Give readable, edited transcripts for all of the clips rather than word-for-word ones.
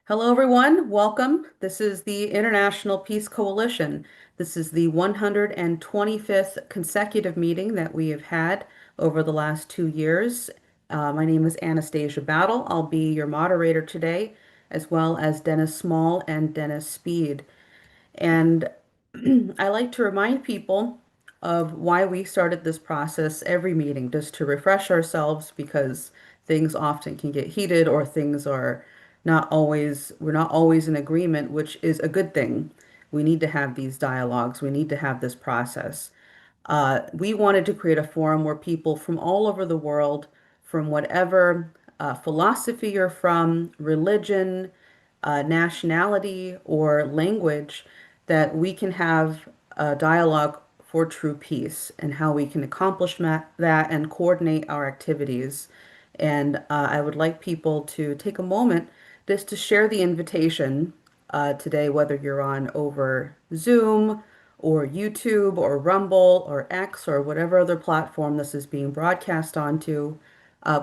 Hello, everyone. Welcome. This is the International Peace Coalition. This is the 125th consecutive meeting that we have had over the last 2 years. My name is Anastasia Battle. I'll be your moderator today, as well as Dennis Small and Dennis Speed. And I like to remind people of why we started this process every meeting, just to refresh ourselves because things often can get heated or things are we're not always in agreement, which is a good thing. We need to have these dialogues. We need to have this process. We wanted to create a forum where people from all over the world, from whatever philosophy you're from, religion, nationality, or language, that we can have a dialogue for true peace and how we can accomplish that and coordinate our activities. And I would like people to take a moment just to share the invitation today, whether you're on over Zoom or YouTube or Rumble or X or whatever other platform this is being broadcast onto.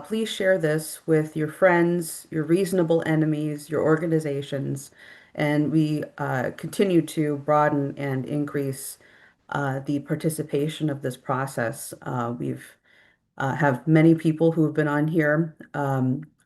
Please share this with your friends, your reasonable enemies, your organizations, and we continue to broaden and increase the participation of this process. We've have many people who have been on here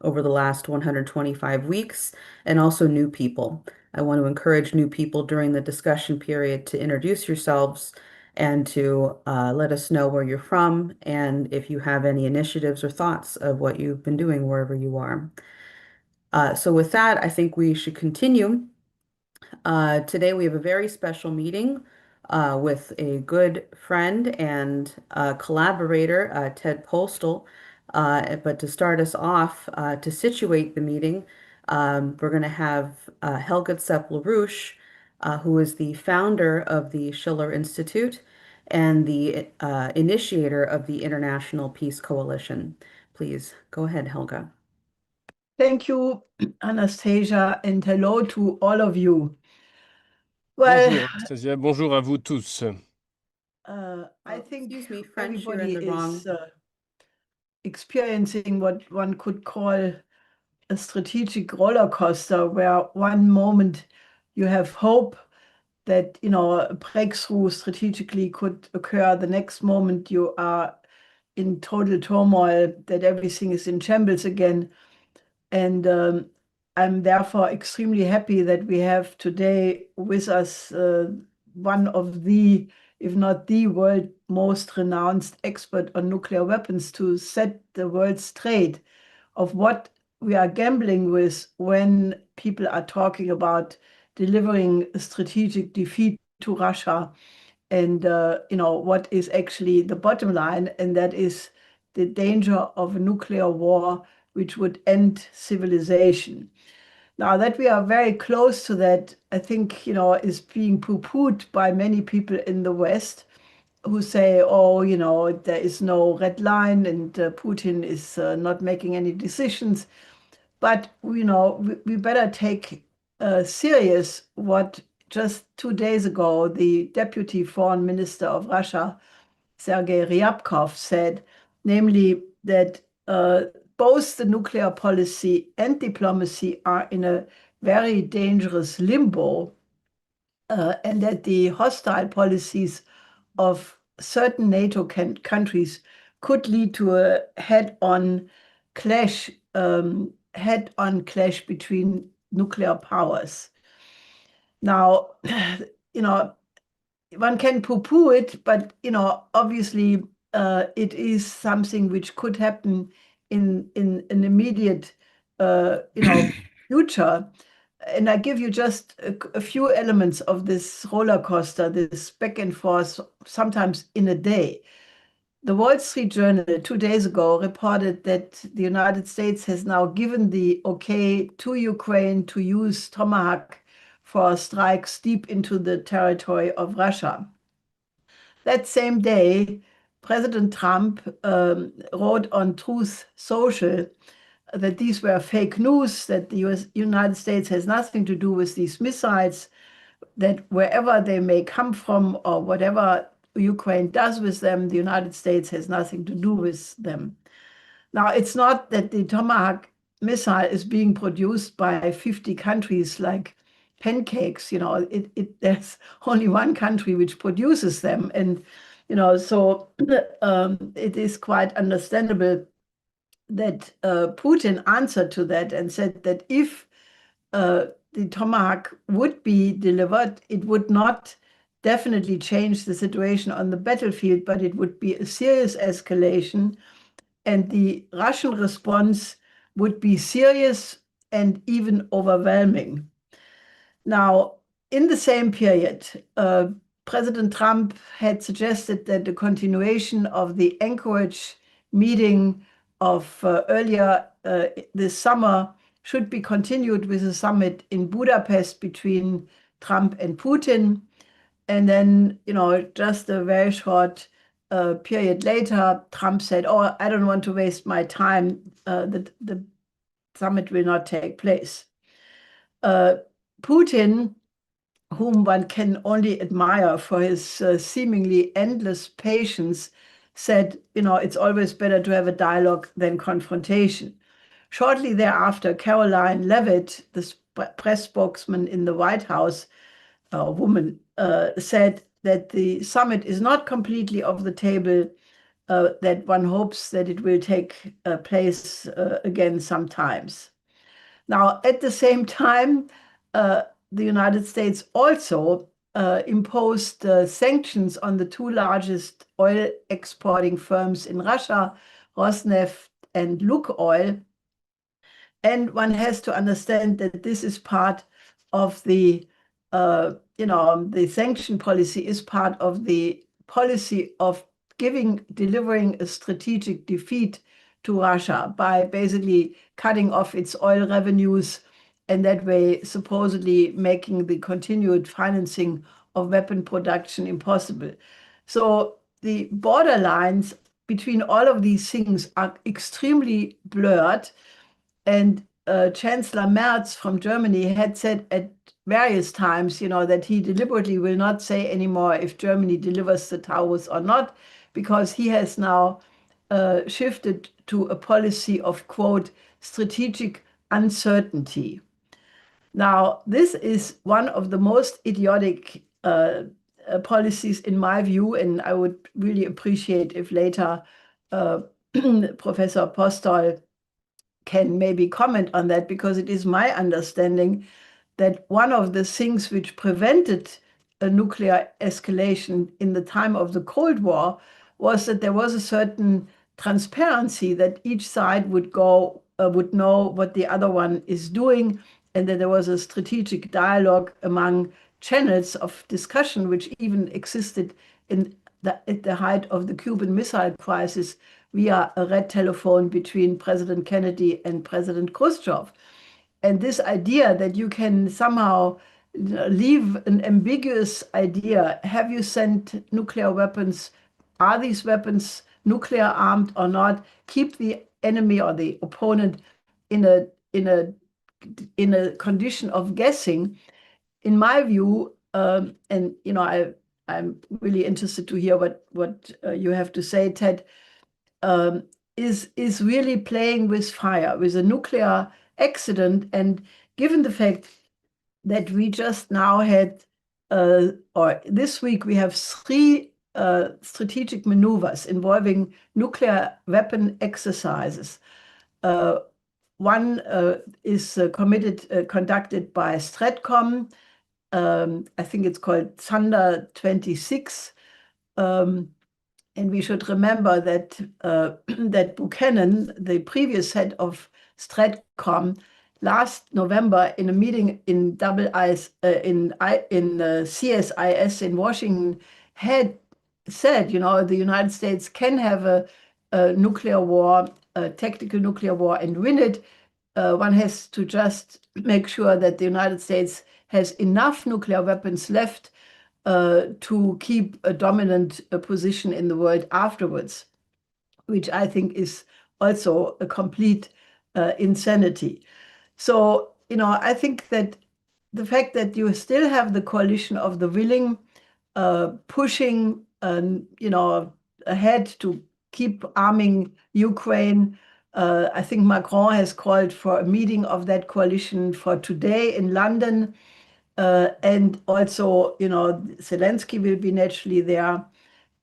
over the last 125 weeks, and also new people. I want to encourage new people during the discussion period to introduce yourselves and to let us know where you're from and if you have any initiatives or thoughts of what you've been doing wherever you are. So with that, I think we should continue. Today we have a very special meeting with a good friend and collaborator, Ted Postol. But to start us off, to situate the meeting, we're going to have Helga Tsepp-LaRouche, who is the founder of the Schiller Institute and the initiator of the International Peace Coalition. Please go ahead, Helga. Thank you, Anastasia, and hello to all of you. Bonjour, Anastasia. Bonjour à vous tous. I think excuse me, French, you're everybody in the wrong. is experiencing what one could call a strategic roller coaster, where one moment you have hope that a breakthrough strategically could occur. The next moment you are in total turmoil, that everything is in shambles again. And I'm therefore extremely happy that we have today with us one of the, if not the world most renowned expert on nuclear weapons to set the world straight of what we are gambling with when people are talking about delivering a strategic defeat to Russia, and what is actually the bottom line, and that is the danger of a nuclear war which would end civilization. Now that we are very close to that, I think, is being poo-pooed by many people in the West who say, oh, there is no red line and Putin is not making any decisions. But, we better take serious what just 2 days ago the Deputy Foreign Minister of Russia, Sergei Ryabkov, said, namely that both the nuclear policy and diplomacy are in a very dangerous limbo, and that the hostile policies of certain NATO countries could lead to a head-on clash between nuclear powers. Now, one can poo-poo it, but obviously it is something which could happen in an immediate future. And I give you just a few elements of this roller coaster, this back and forth, sometimes in a day. The Wall Street Journal 2 days ago reported that the United States has now given the okay to Ukraine to use Tomahawk for strikes deep into the territory of Russia. That same day, President Trump wrote on Truth Social that these were fake news, that the United States has nothing to do with these missiles, that wherever they may come from or whatever Ukraine does with them, the United States has nothing to do with them. Now, it's not that the Tomahawk missile is being produced by 50 countries like pancakes. There's only one country which produces them. And, so it is quite understandable that Putin answered to that and said that if the Tomahawk would be delivered, it would not definitely change the situation on the battlefield, but it would be a serious escalation, and the Russian response would be serious and even overwhelming. Now, in the same period, President Trump had suggested that the continuation of the Anchorage meeting of earlier this summer should be continued with a summit in Budapest between Trump and Putin. And then, just a very short period later, Trump said, "Oh, I don't want to waste my time. The summit will not take place." Putin, whom one can only admire for his seemingly endless patience, said, it's always better to have a dialogue than confrontation. Shortly thereafter, Caroline Leavitt, the press spokesman in the White House, woman, said that the summit is not completely off the table, that one hopes that it will take place again sometimes. Now, at the same time, the United States also imposed sanctions on the two largest oil exporting firms in Russia, Rosneft and Lukoil. And one has to understand that this is part of the, the sanction policy is part of the policy of delivering a strategic defeat to Russia by basically cutting off its oil revenues, and that way supposedly making the continued financing of weapon production impossible. So the borderlines between all of these things are extremely blurred. And Chancellor Merz from Germany had said at various times, that he deliberately will not say anymore if Germany delivers the Taurus or not, because he has now shifted to a policy of, quote, strategic uncertainty. Now, this is one of the most idiotic policies in my view, and I would really appreciate if later Professor Postol can maybe comment on that, because it is my understanding that one of the things which prevented a nuclear escalation in the time of the Cold War was that there was a certain transparency, that each side would know what the other one is doing, and that there was a strategic dialogue among channels of discussion, which even existed at the height of the Cuban Missile Crisis via a red telephone between President Kennedy and President Khrushchev. And this idea that you can somehow leave an ambiguous idea, have you sent nuclear weapons? Are these weapons nuclear armed or not? Keep the enemy or the opponent in a condition of guessing. In my view, and I'm really interested to hear what you have to say, Ted, is really playing with fire, with a nuclear accident. And given the fact that we just now had, or this week, we have 3 strategic maneuvers involving nuclear weapon exercises. One is conducted by Stratcom. I think it's called Thunder 26. And we should remember that that Buchanan, the previous head of Stratcom, last November in a meeting in CSIS in Washington, had said, the United States can have a nuclear war, a tactical nuclear war, and win it. One has to just make sure that the United States has enough nuclear weapons left to keep a dominant position in the world afterwards, which I think is also a complete insanity. So, I think that the fact that you still have the coalition of the willing pushing, ahead to keep arming Ukraine, I think Macron has called for a meeting of that coalition for today in London. And also, Zelensky will be naturally there.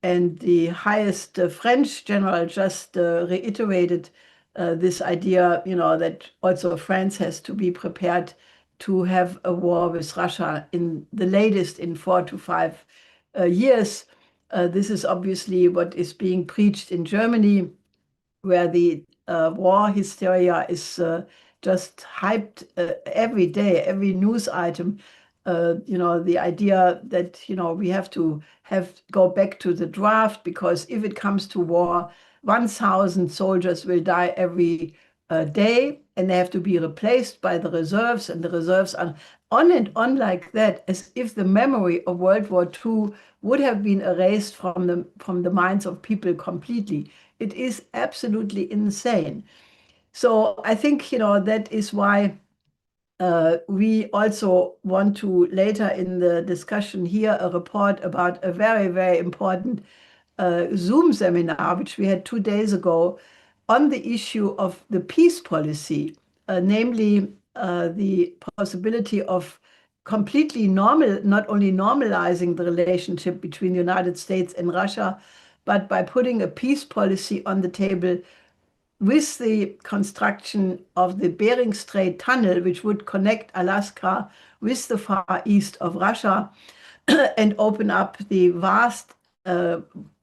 And the highest French general just reiterated this idea, that also France has to be prepared to have a war with Russia in the latest in 4 to 5 years. This is obviously what is being preached in Germany, where the war hysteria is just hyped every day, every news item. The idea that we have to go back to the draft, because if it comes to war, 1,000 soldiers will die every day, and they have to be replaced by the reserves, and the reserves are on and on like that, as if the memory of World War II would have been erased from the minds of people completely. It is absolutely insane. So I think, that is why we also want to later in the discussion hear a report about a very, very important Zoom seminar, which we had 2 days ago, on the issue of the peace policy, namely the possibility of completely not only normalizing the relationship between the United States and Russia, but by putting a peace policy on the table with the construction of the Bering Strait tunnel, which would connect Alaska with the far east of Russia and open up the vast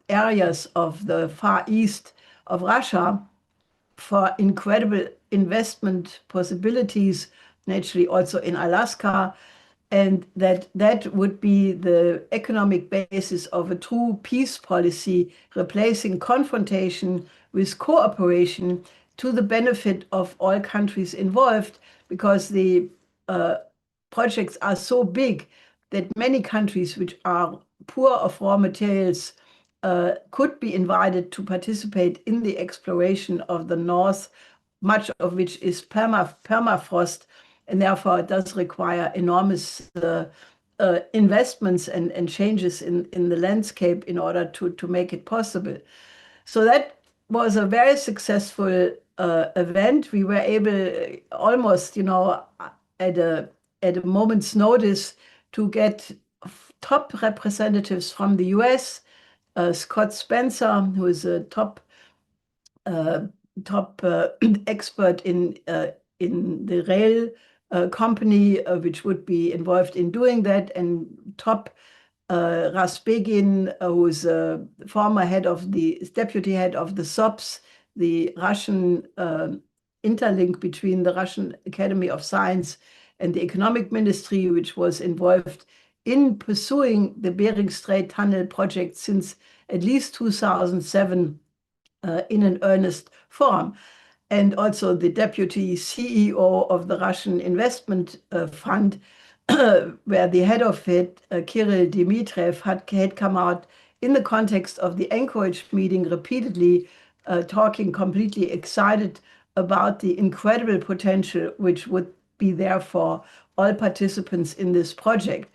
areas of the far east of Russia for incredible investment possibilities, naturally also in Alaska, and that would be the economic basis of a true peace policy, replacing confrontation with cooperation to the benefit of all countries involved, because the projects are so big that many countries which are poor of raw materials could be invited to participate in the exploration of the North, much of which is permafrost, and therefore it does require enormous investments and changes in the landscape in order to make it possible. So that was a very successful event. We were able almost, at a moment's notice, to get top representatives from the US, Scott Spencer, who is a top expert in the rail company, which would be involved in doing that, and top Ras Begin, who is a former deputy head of the SOPS, the Russian interlink between the Russian Academy of Science and the Economic Ministry, which was involved in pursuing the Bering Strait Tunnel project since at least 2007 in an earnest form. And also the deputy CEO of the Russian Investment Fund, where the head of it, Kirill Dmitriev, had come out in the context of the Anchorage meeting repeatedly, talking completely excited about the incredible potential which would be there for all participants in this project.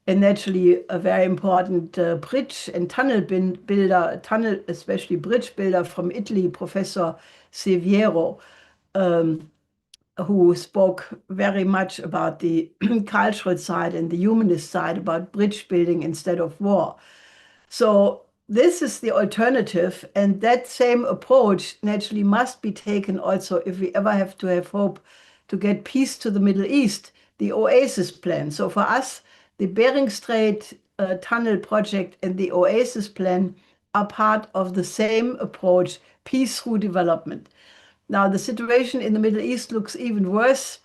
And naturally, a very important bridge and tunnel builder, especially bridge builder from Italy, Professor Seviero, who spoke very much about the cultural side and the humanist side, about bridge building instead of war. So this is the alternative, and that same approach naturally must be taken also if we ever have to have hope to get peace to the Middle East, the Oasis plan. So for us, the Bering Strait tunnel project and the Oasis plan are part of the same approach, peace through development. Now, the situation in the Middle East looks even worse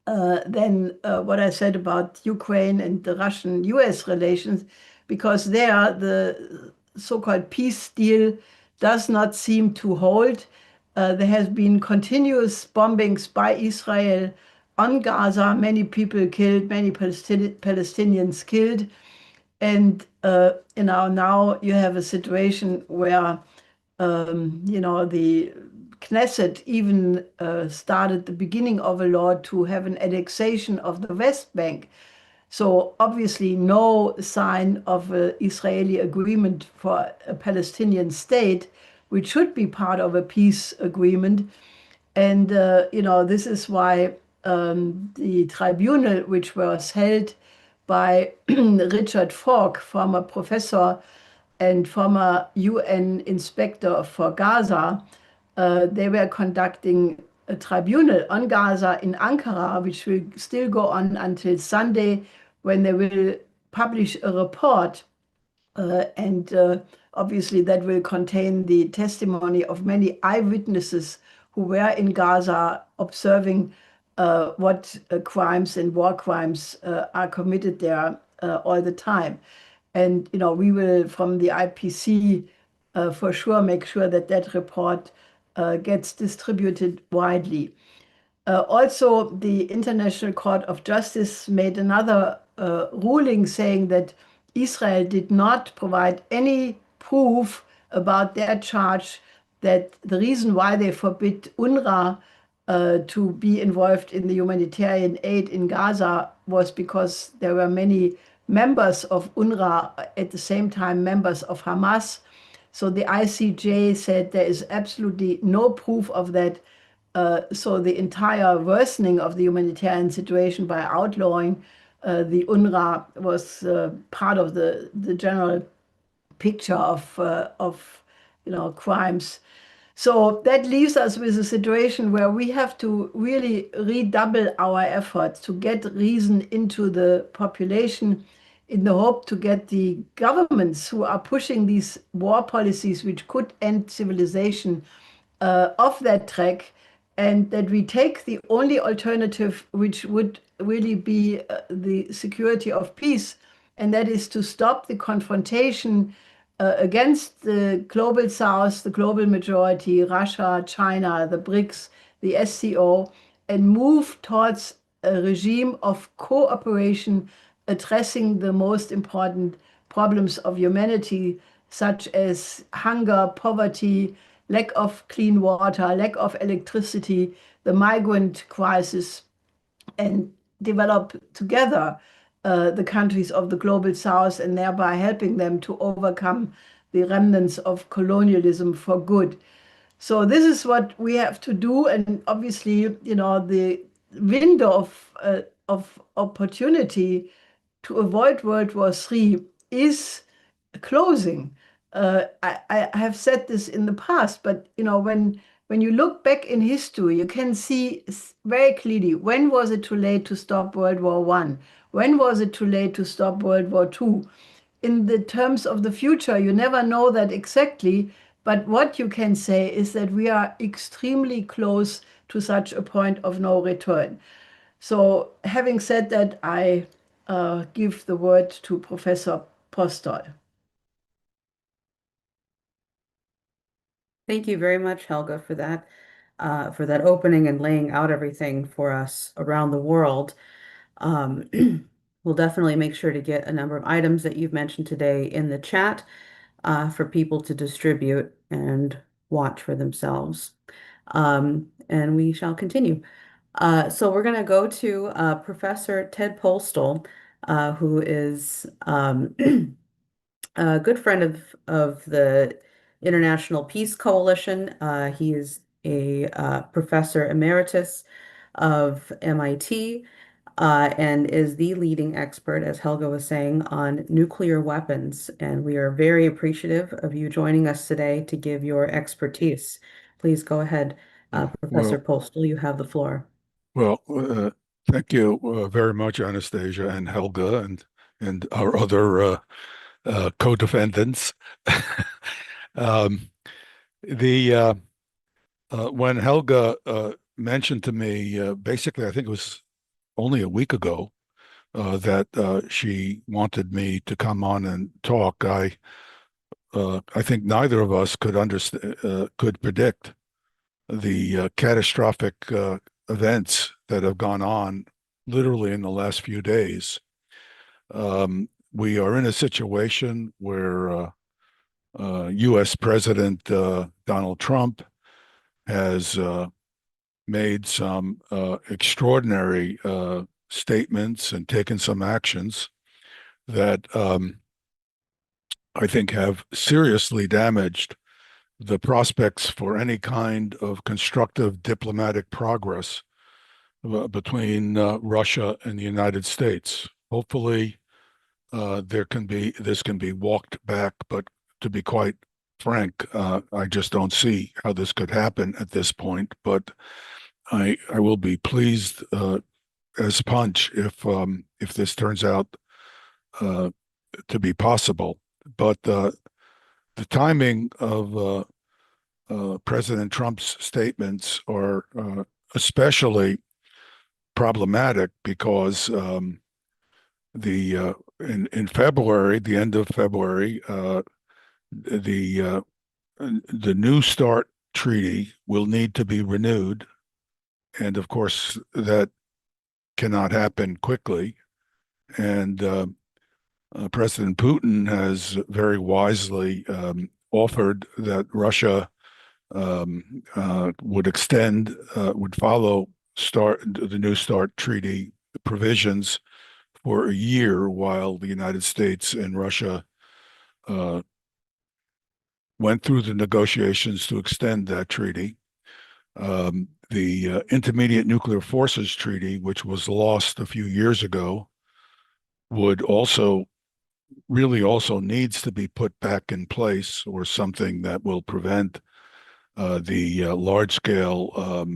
than what I said about Ukraine and the Russian-US relations, because there the so-called peace deal does not seem to hold. There has been continuous bombings by Israel on Gaza, many people killed, many Palestinians killed. And now you have a situation where the Knesset even started the beginning of a law to have an annexation of the West Bank. So obviously no sign of an Israeli agreement for a Palestinian state. which should be part of a peace agreement. And, this is why the tribunal, which was held by Richard Falk, former professor and former UN inspector for Gaza, they were conducting a tribunal on Gaza in Ankara, which will still go on until Sunday, when they will publish a report. And obviously that will contain the testimony of many eyewitnesses who were in Gaza observing what crimes and war crimes are committed there all the time. And, we will, from the IPC, for sure make sure that that report gets distributed widely. Also, the International Court of Justice made another ruling saying that Israel did not provide any proof about their charge that the reason why they forbid UNRWA to be involved in the humanitarian aid in Gaza was because there were many members of UNRWA at the same time members of Hamas. So the ICJ said there is absolutely no proof of that. So the entire worsening of the humanitarian situation by outlawing the UNRWA was part of the general picture of crimes. So that leaves us with a situation where we have to really redouble our efforts to get reason into the population, in the hope to get the governments who are pushing these war policies which could end civilization off that track, and that we take the only alternative which would really be the security of peace, and that is to stop the confrontation against the global south, the global majority, Russia, China, the BRICS, the SCO, and move towards a regime of cooperation addressing the most important problems of humanity, such as hunger, poverty, lack of clean water, lack of electricity, the migrant crisis, and develop together the countries of the global south, and thereby helping them to overcome the remnants of colonialism for good. So this is what we have to do. And obviously, the window of opportunity to avoid World War III is closing. I have said this in the past, but when you look back in history, you can see very clearly, when was it too late to stop World War I? When was it too late to stop World War II? In the terms of the future, you never know that exactly, but what you can say is that we are extremely close to such a point of no return. So having said that, I give the word to Professor Postol. Thank you very much, Helga, for that opening and laying out everything for us around the world. We'll definitely make sure to get a number of items that you've mentioned today in the chat for people to distribute and watch for themselves. And we shall continue. So we're going to go to Professor Ted Postol, who is a good friend of the International Peace Coalition. He is a professor emeritus of MIT and is the leading expert, as Helga was saying, on nuclear weapons. And we are very appreciative of you joining us today to give your expertise. Please go ahead, Professor Postol, you have the floor. Well, thank you very much, Anastasia and Helga, and our other co-defendants. When Helga mentioned to me, basically, I think it was only a week ago, that she wanted me to come on and talk, I think neither of us could predict the catastrophic events that have gone on literally in the last few days. We are in a situation where U.S. President Donald Trump has made some extraordinary statements and taken some actions that I think have seriously damaged the prospects for any kind of constructive diplomatic progress between Russia and the United States. Hopefully, this can be walked back, but to be quite frank, I just don't see how this could happen at this point. But I will be pleased as punch if this turns out to be possible. But the timing of President Trump's statements are especially problematic because in February, the end of February, the New START treaty will need to be renewed, and of course that cannot happen quickly. And President Putin has very wisely offered that Russia would follow the New START treaty provisions for a year while the United States and Russia went through the negotiations to extend that treaty. The Intermediate Nuclear Forces Treaty, which was lost a few years ago, would really also needs to be put back in place, or something that will prevent the large-scale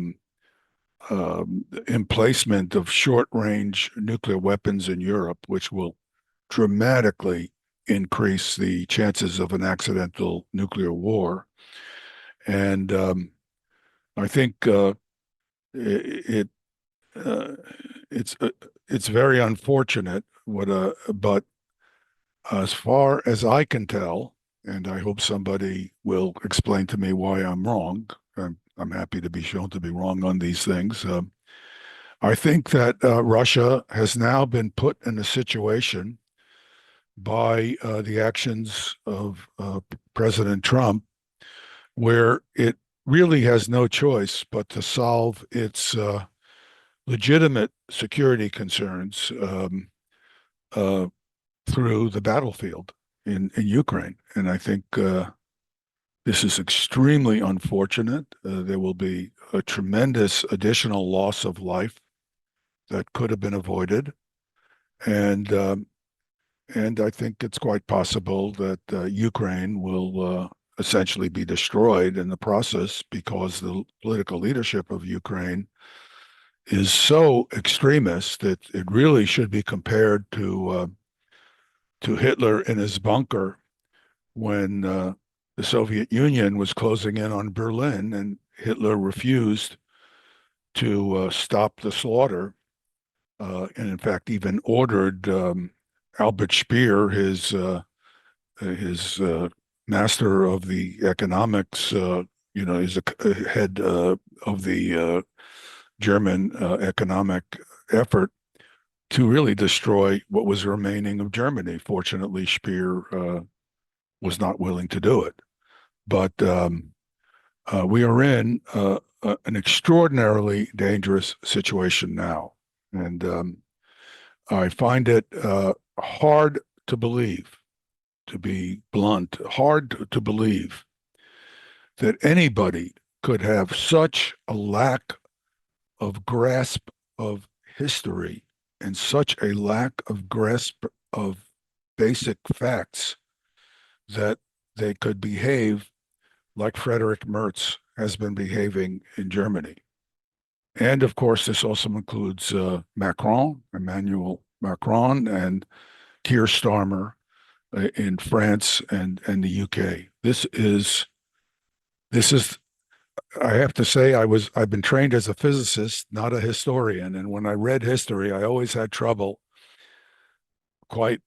emplacement of short-range nuclear weapons in Europe, which will dramatically increase the chances of an accidental nuclear war. And I think it's very unfortunate, but as far as I can tell, and I hope somebody will explain to me why I'm wrong. I'm happy to be shown to be wrong on these things. I think that Russia has now been put in a situation by the actions of President Trump, where it really has no choice but to solve its legitimate security concerns through the battlefield in Ukraine. And I think this is extremely unfortunate. There will be a tremendous additional loss of life that could have been avoided. And I think it's quite possible that Ukraine will essentially be destroyed in the process, because the political leadership of Ukraine is so extremist that it really should be compared to Hitler in his bunker when the Soviet Union was closing in on Berlin, and Hitler refused to stop the slaughter, and in fact even ordered Albert Speer, his master of the economics, he's a head of the German economic effort, to really destroy what was remaining of Germany. Fortunately, Speer was not willing to do it. But we are in an extraordinarily dangerous situation now. And I find it hard to believe, to be blunt, hard to believe that anybody could have such a lack of grasp of history and such a lack of grasp of basic facts that they could behave like Frederick Merz has been behaving in Germany. And of course, this also includes Emmanuel Macron, and Keir Starmer in France and the UK. This is, I have to say, I've been trained as a physicist, not a historian. And when I read history, I always had trouble quite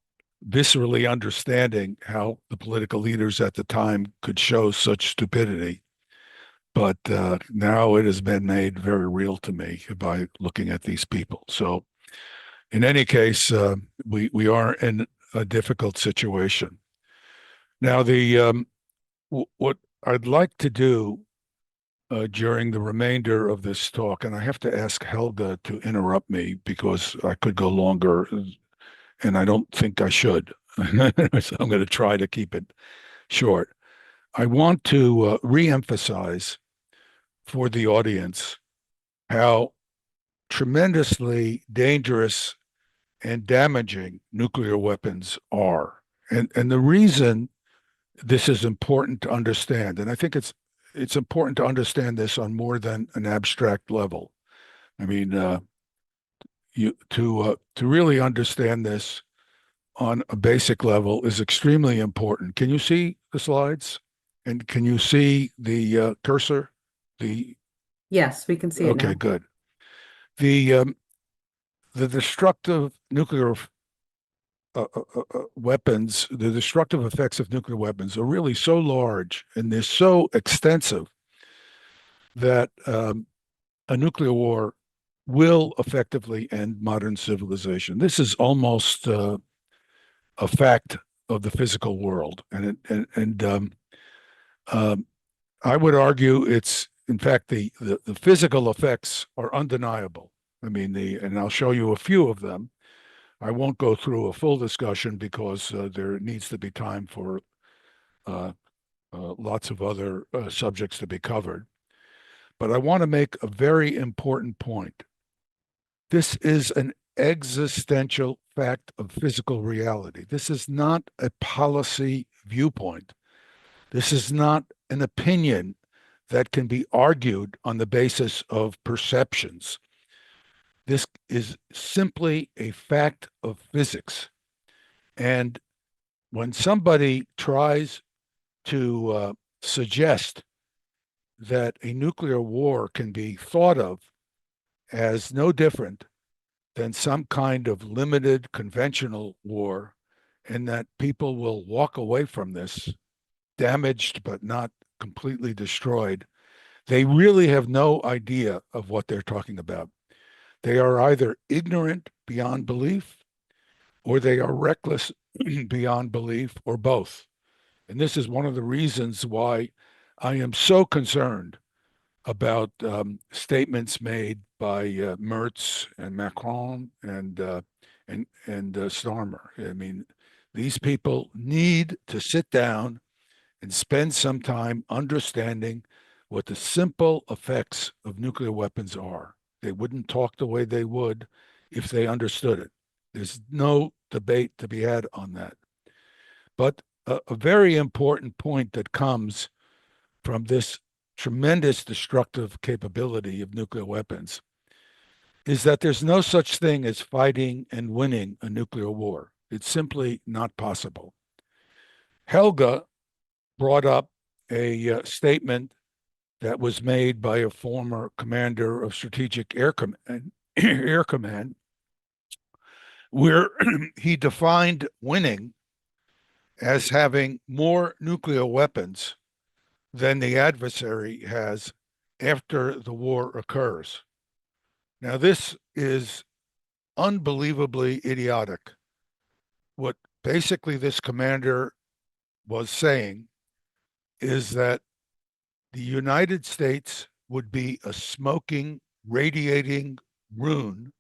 viscerally understanding how the political leaders at the time could show such stupidity. But now it has been made very real to me by looking at these people. So in any case, we are in a difficult situation. Now, what I'd like to do during the remainder of this talk, and I have to ask Helga to interrupt me because I could go longer, and I don't think I should. So I'm going to try to keep it short. I want to reemphasize for the audience how tremendously dangerous and damaging nuclear weapons are. And the reason this is important to understand, and I think it's important to understand this on more than an abstract level. I mean, to really understand this on a basic level is extremely important. Can you see the slides? And can you see the cursor? Yes, we can see it now. Okay, good. The destructive nuclear weapons, the destructive effects of nuclear weapons are really so large and they're so extensive that a nuclear war will effectively end modern civilization. This is almost a fact of the physical world, and I would argue it's, in fact, the physical effects are undeniable. I mean, and I'll show you a few of them. I won't go through a full discussion because there needs to be time for lots of other subjects to be covered. But I want to make a very important point. This is an existential fact of physical reality. This is not a policy viewpoint. This is not an opinion that can be argued on the basis of perceptions. This is simply a fact of physics. And when somebody tries to suggest that a nuclear war can be thought of as no different than some kind of limited conventional war, and that people will walk away from this damaged but not completely destroyed, they really have no idea of what they're talking about. They are either ignorant beyond belief, or they are reckless beyond belief, or both. And this is one of the reasons why I am so concerned about statements made by Merz and Macron and Starmer. I mean, these people need to sit down and spend some time understanding what the simple effects of nuclear weapons are. They wouldn't talk the way they would if they understood it. There's no debate to be had on that. But a very important point that comes from this tremendous destructive capability of nuclear weapons is that there's no such thing as fighting and winning a nuclear war. It's simply not possible. Helga brought up a statement that was made by a former commander of Strategic Air Command, where he defined winning as having more nuclear weapons than the adversary has after the war occurs. Now, this is unbelievably idiotic. What basically this commander was saying is that the United States would be a smoking, radiating ruin,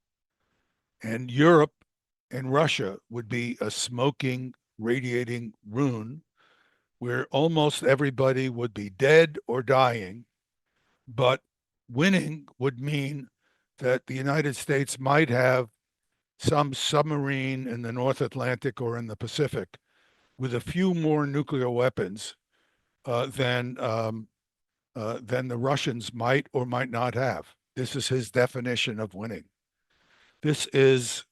and Europe and Russia would be a smoking, radiating ruin, where almost everybody would be dead or dying, but winning would mean that the United States might have some submarine in the North Atlantic or in the Pacific with a few more nuclear weapons than the Russians might or might not have. This is his definition of winning. This is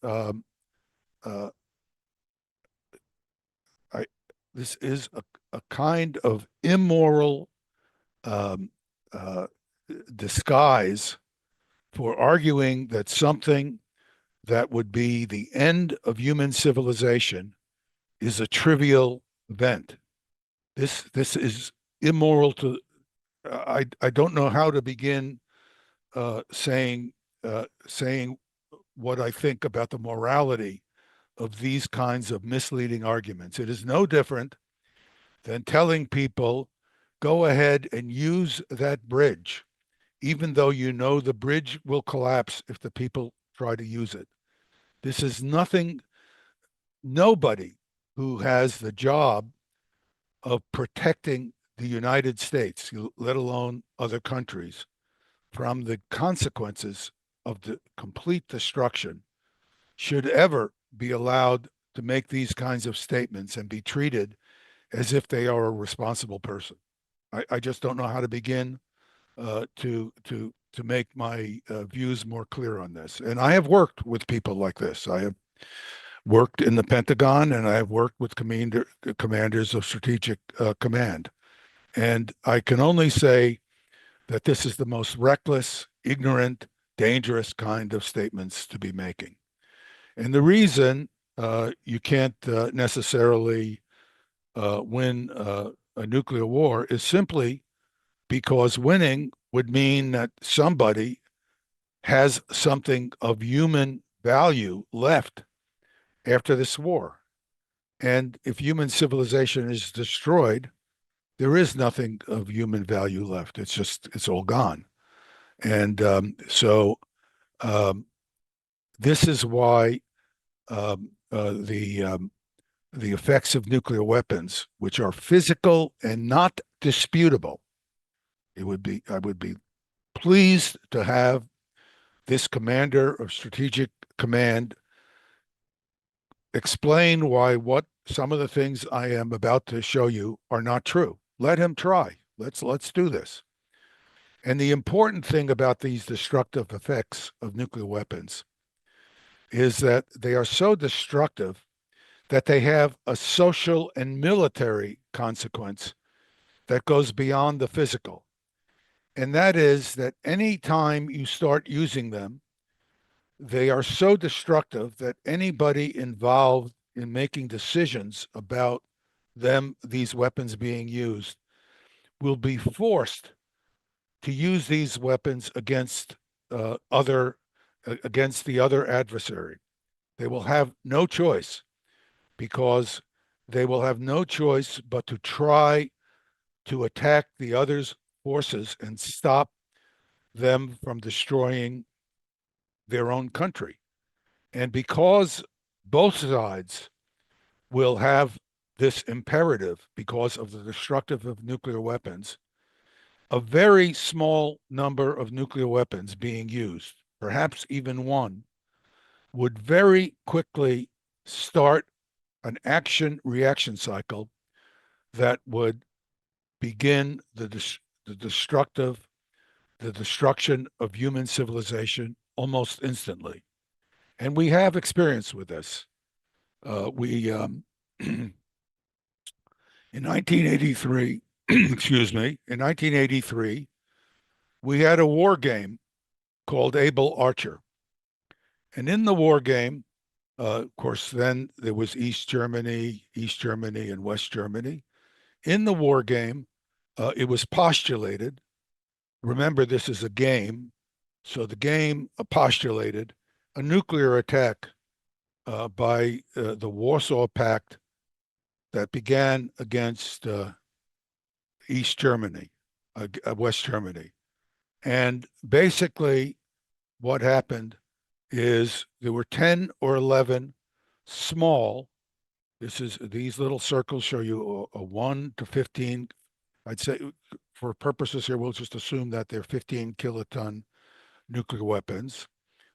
this is a kind of immoral disguise for arguing that something that would be the end of human civilization is a trivial event. This is immoral to, I don't know how to begin saying what I think about the morality of these kinds of misleading arguments. It is no different than telling people, go ahead and use that bridge, even though you know the bridge will collapse if the people try to use it. This is nothing, nobody who has the job of protecting the United States, let alone other countries, from the consequences of the complete destruction should ever be allowed to make these kinds of statements and be treated as if they are a responsible person. I just don't know how to begin to make my views more clear on this. And I have worked with people like this. I have worked in the Pentagon, and I have worked with commanders of strategic command. And I can only say that this is the most reckless, ignorant, dangerous kind of statements to be making. And the reason you can't necessarily win a nuclear war is simply because winning would mean that somebody has something of human value left after this war. And if human civilization is destroyed, there is nothing of human value left. It's all gone. And this is why the effects of nuclear weapons, which are physical and not disputable, I would be pleased to have this commander of strategic command explain why what some of the things I am about to show you are not true. Let him try. Let's do this. And the important thing about these destructive effects of nuclear weapons is that they are so destructive that they have a social and military consequence that goes beyond the physical. And that is that any time you start using them, they are so destructive that anybody involved in making decisions about these weapons being used, will be forced to use these weapons against against the other adversary. They will have no choice, because they will have no choice but to try to attack the other's forces and stop them from destroying their own country. And because both sides will have this imperative because of the destructive of nuclear weapons, a very small number of nuclear weapons being used, perhaps even one, would very quickly start an action-reaction cycle that would begin the destruction of human civilization almost instantly. And we have experience with this. In 1983, excuse me, in 1983, we had a war game called Able Archer. And in the war game, of course, then there was East Germany, and West Germany. In the war game, it was postulated. Remember, this is a game. So the game postulated a nuclear attack by the Warsaw Pact that began against East Germany, West Germany. And basically what happened is there were 10 or 11 small, these little circles show you a 1 to 15. I'd say for purposes here, we'll just assume that they're 15 kiloton nuclear weapons.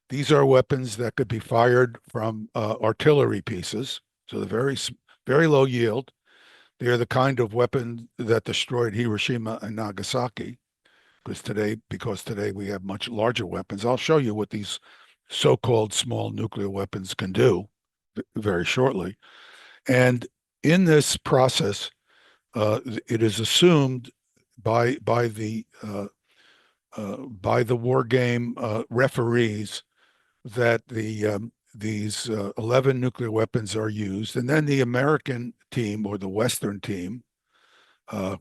These are weapons that could be fired from artillery pieces. So they're very low yield. They're the kind of weapon that destroyed Hiroshima and Nagasaki, because today we have much larger weapons. I'll show you what these so-called small nuclear weapons can do very shortly. And in this process, it is assumed by the war game referees that these 11 nuclear weapons are used, and then the American team, or the Western team,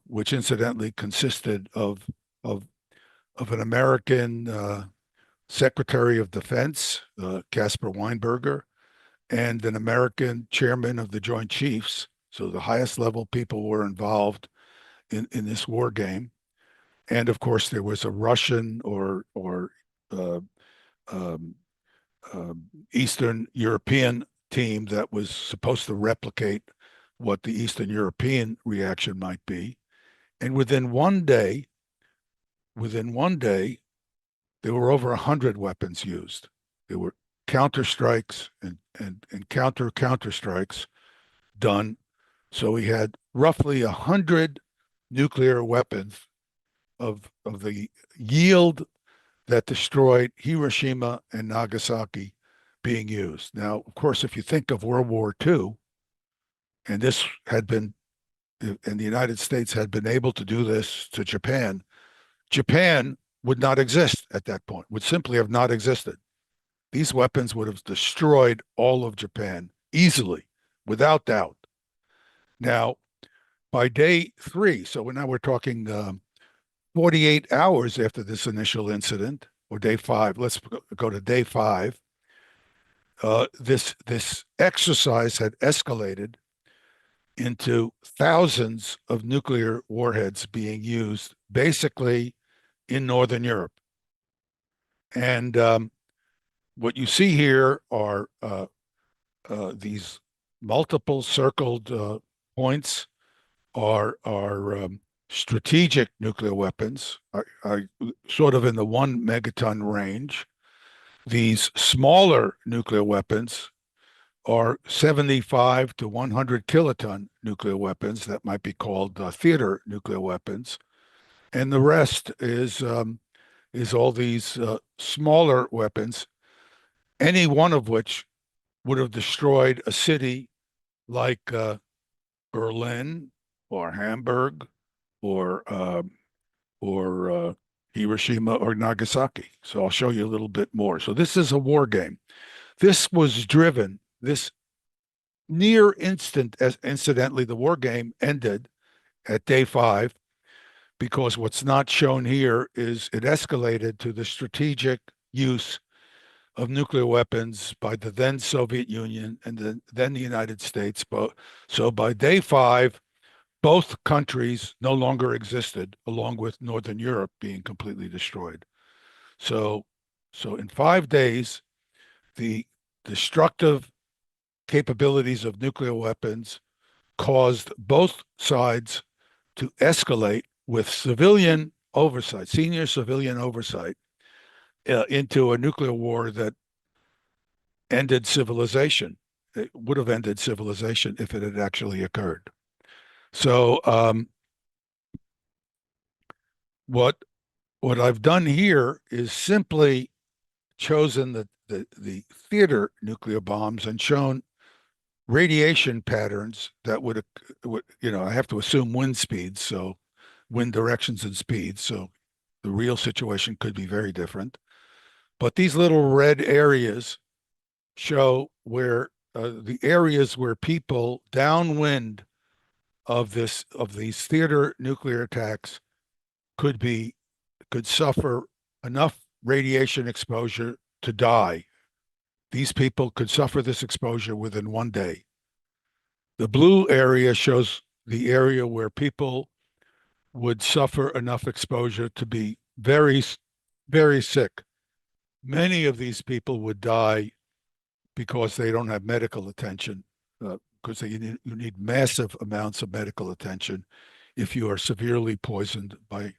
which incidentally consisted of an American Secretary of Defense, Caspar Weinberger, and an American chairman of the Joint Chiefs. So the highest level people were involved in this war game. And of course, there was a Russian or Eastern European team that was supposed to replicate what the Eastern European reaction might be. And within one day, there were over 100 weapons used. There were counterstrikes and counterstrikes done. So we had roughly 100 nuclear weapons of the yield that destroyed Hiroshima and Nagasaki being used. Now, of course, if you think of World War II, and this had been, and the United States had been able to do this to Japan, Japan would not exist at that point, would simply have not existed. These weapons would have destroyed all of Japan easily, without doubt. Now, by day 3, so now we're talking 48 hours after this initial incident, or day 5, let's go to day 5, this exercise had escalated into thousands of nuclear warheads being used basically in Northern Europe. And what you see here are these multiple circled points are strategic nuclear weapons, are sort of in the 1 megaton range. These smaller nuclear weapons are 75 to 100 kiloton nuclear weapons that might be called theater nuclear weapons. And the rest is all these smaller weapons, any one of which would have destroyed a city like Berlin or Hamburg or Hiroshima or Nagasaki. So I'll show you a little bit more. So this is a war game. This was driven, this near instant, as incidentally, the war game ended at day 5, because what's not shown here is it escalated to the strategic use of nuclear weapons by the then Soviet Union and then the United States. So by day 5, both countries no longer existed, along with Northern Europe being completely destroyed. So in 5 days, the destructive capabilities of nuclear weapons caused both sides to escalate with civilian oversight, senior civilian oversight, into a nuclear war that ended civilization. It would have ended civilization if it had actually occurred. So what I've done here is simply chosen the theater nuclear bombs and shown radiation patterns that would, I have to assume wind speeds, so wind directions and speeds. So the real situation could be very different. But these little red areas show where the areas where people downwind of these theater nuclear attacks could suffer enough radiation exposure to die. These people could suffer this exposure within 1 day. The blue area shows the area where people would suffer enough exposure to be very, very sick. Many of these people would die because they don't have medical attention, because you need massive amounts of medical attention if you are severely poisoned by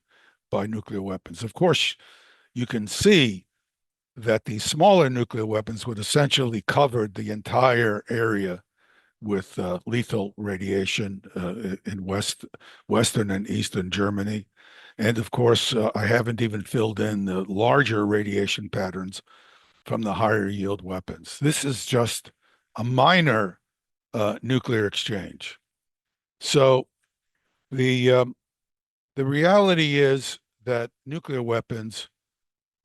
nuclear weapons. Of course, you can see that the smaller nuclear weapons would essentially cover the entire area with lethal radiation in Western and Eastern Germany. And of course, I haven't even filled in the larger radiation patterns from the higher yield weapons. This is just a minor nuclear exchange. So the reality is that nuclear weapons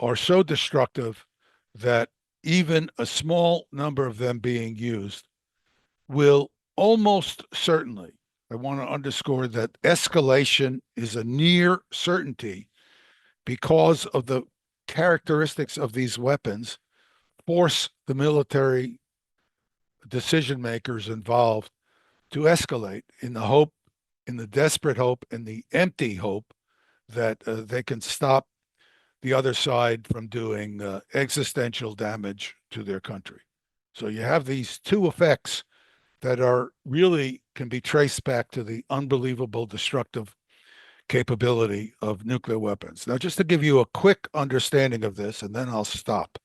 are so destructive that even a small number of them being used will almost certainly, I want to underscore that escalation is a near certainty, because of the characteristics of these weapons, force the military decision makers involved to escalate in the desperate hope and the empty hope that they can stop the other side from doing existential damage to their country. So you have these two effects that are really can be traced back to the unbelievable destructive capability of nuclear weapons. Now, just to give you a quick understanding of this, and then I'll stop,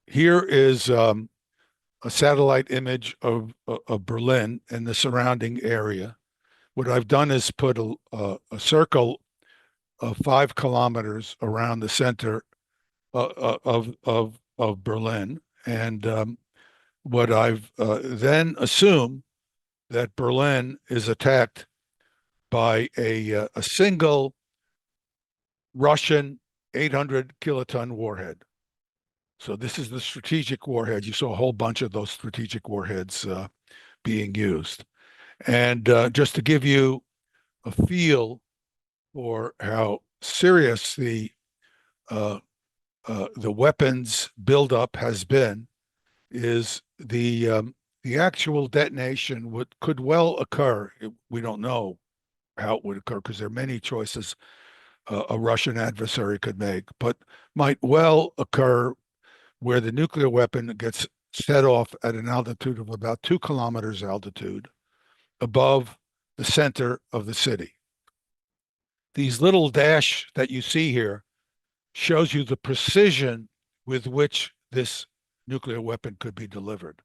here is a satellite image of Berlin and the surrounding area. What I've done is put a circle of 5 kilometers around the center of Berlin, and what I've then assumed that Berlin is attacked by a single Russian 800 kiloton warhead. So this is the strategic warhead. You saw a whole bunch of those strategic warheads being used. And just to give you a feel for how serious the weapons buildup has been, is the actual detonation could well occur. We don't know how it would occur because there are many choices a Russian adversary could make, but might well occur where the nuclear weapon gets set off at an altitude of about 2 kilometers altitude above the center of the city. These little dash that you see here shows you the precision with which this nuclear weapon could be delivered.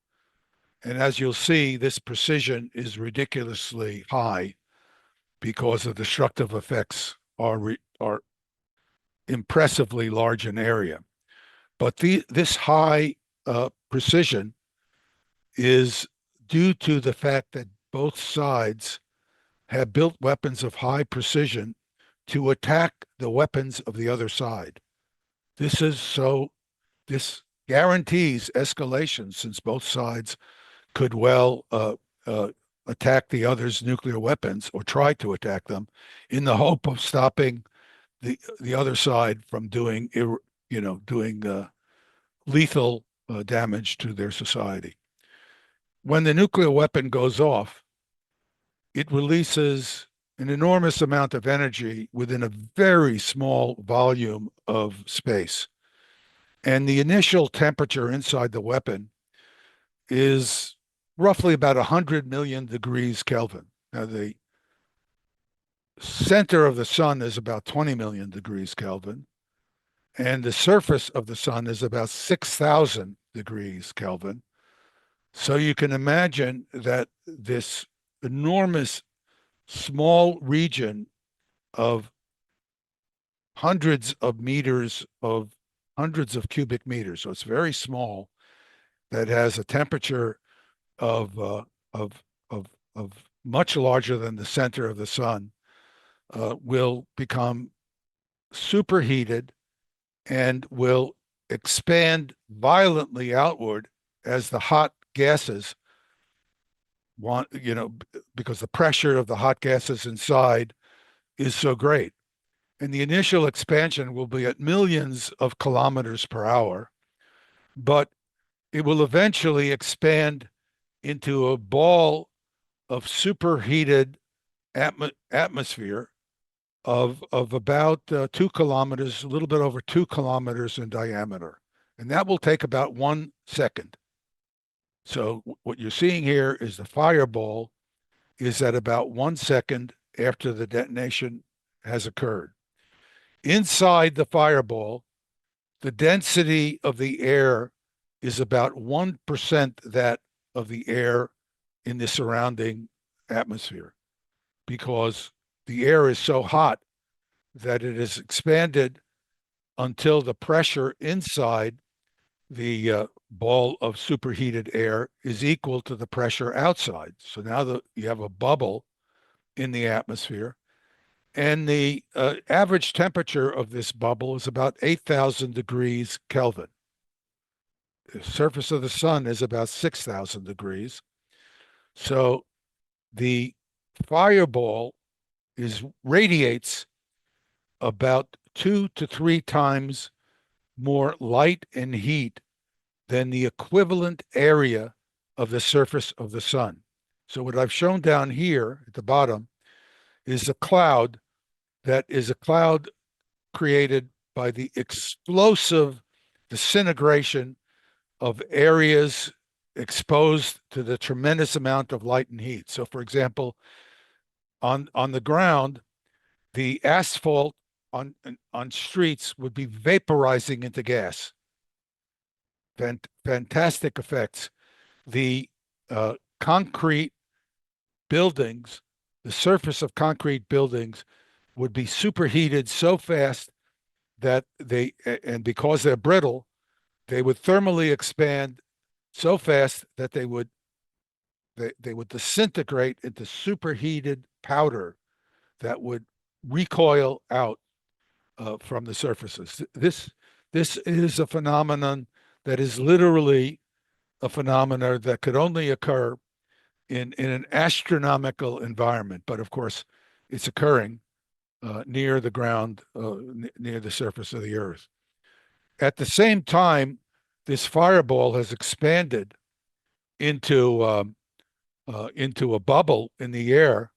And as you'll see, this precision is ridiculously high because the destructive effects are impressively large in area. But this high precision is due to the fact that both sides have built weapons of high precision to attack the weapons of the other side. This guarantees escalation, since both sides could well attack the other's nuclear weapons or try to attack them in the hope of stopping the other side from doing lethal damage to their society. When the nuclear weapon goes off, it releases an enormous amount of energy within a very small volume of space. And the initial temperature inside the weapon is roughly about 100 million degrees Kelvin. Now, the center of the sun is about 20 million degrees Kelvin, and the surface of the sun is about 6,000 degrees Kelvin. So you can imagine that this enormous small region of hundreds of cubic meters, so it's very small, that has a temperature of much larger than the center of the sun, will become superheated and will expand violently outward as the hot gases because the pressure of the hot gases inside is so great. And the initial expansion will be at millions of kilometers per hour, but it will eventually expand into a ball of superheated atmosphere of about 2 kilometers, a little bit over 2 kilometers in diameter. And that will take about 1 second. So what you're seeing here is the fireball is at about 1 second after the detonation has occurred. Inside the fireball, the density of the air is about 1% that of the air in the surrounding atmosphere, because the air is so hot that it is expanded until the pressure inside the ball of superheated air is equal to the pressure outside. So now you have a bubble in the atmosphere, and the average temperature of this bubble is about 8,000 degrees Kelvin. The surface of the sun is about 6,000 degrees. So the fireball radiates about 2 to 3 times more light and heat than the equivalent area of the surface of the sun. So what I've shown down here at the bottom is a cloud that is a cloud created by the explosive disintegration of areas exposed to the tremendous amount of light and heat. So for example, on the ground, the asphalt on streets would be vaporizing into gas. Fantastic effects. The concrete buildings, the surface of concrete buildings would be superheated so fast that and because they're brittle, they would thermally expand so fast that they would disintegrate into superheated powder that would recoil out from the surfaces. This is a phenomenon that is literally a phenomenon that could only occur in an astronomical environment, but of course, it's occurring near the ground, near the surface of the Earth. At the same time, this fireball has expanded into a bubble in the air.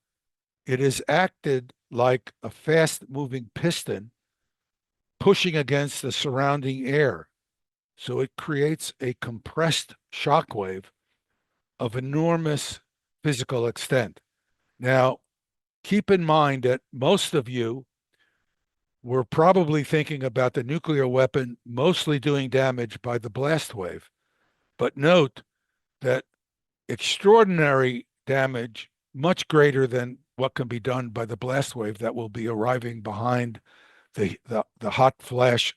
It has acted like a fast-moving piston pushing against the surrounding air. So it creates a compressed shock wave of enormous physical extent. Now, keep in mind that most of you were probably thinking about the nuclear weapon mostly doing damage by the blast wave. But note that extraordinary damage, much greater than what can be done by the blast wave that will be arriving behind the hot flash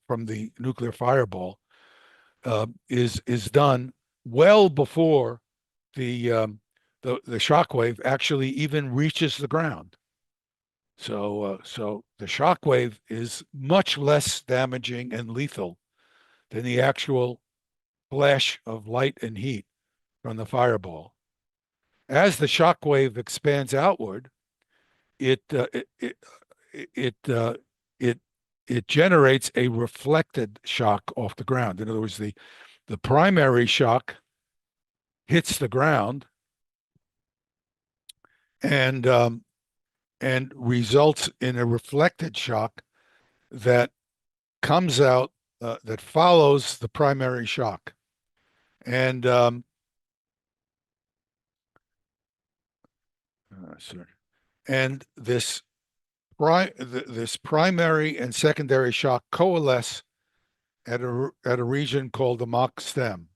from the nuclear fireball, is done well before the shock wave actually even reaches the ground. So the shock wave is much less damaging and lethal than the actual flash of light and heat from the fireball. As the shock wave expands outward, it generates a reflected shock off the ground. In other words, the primary shock hits the ground and results in a reflected shock that comes out, that follows the primary shock. And this primary and secondary shock coalesce at a region called the Mach stem,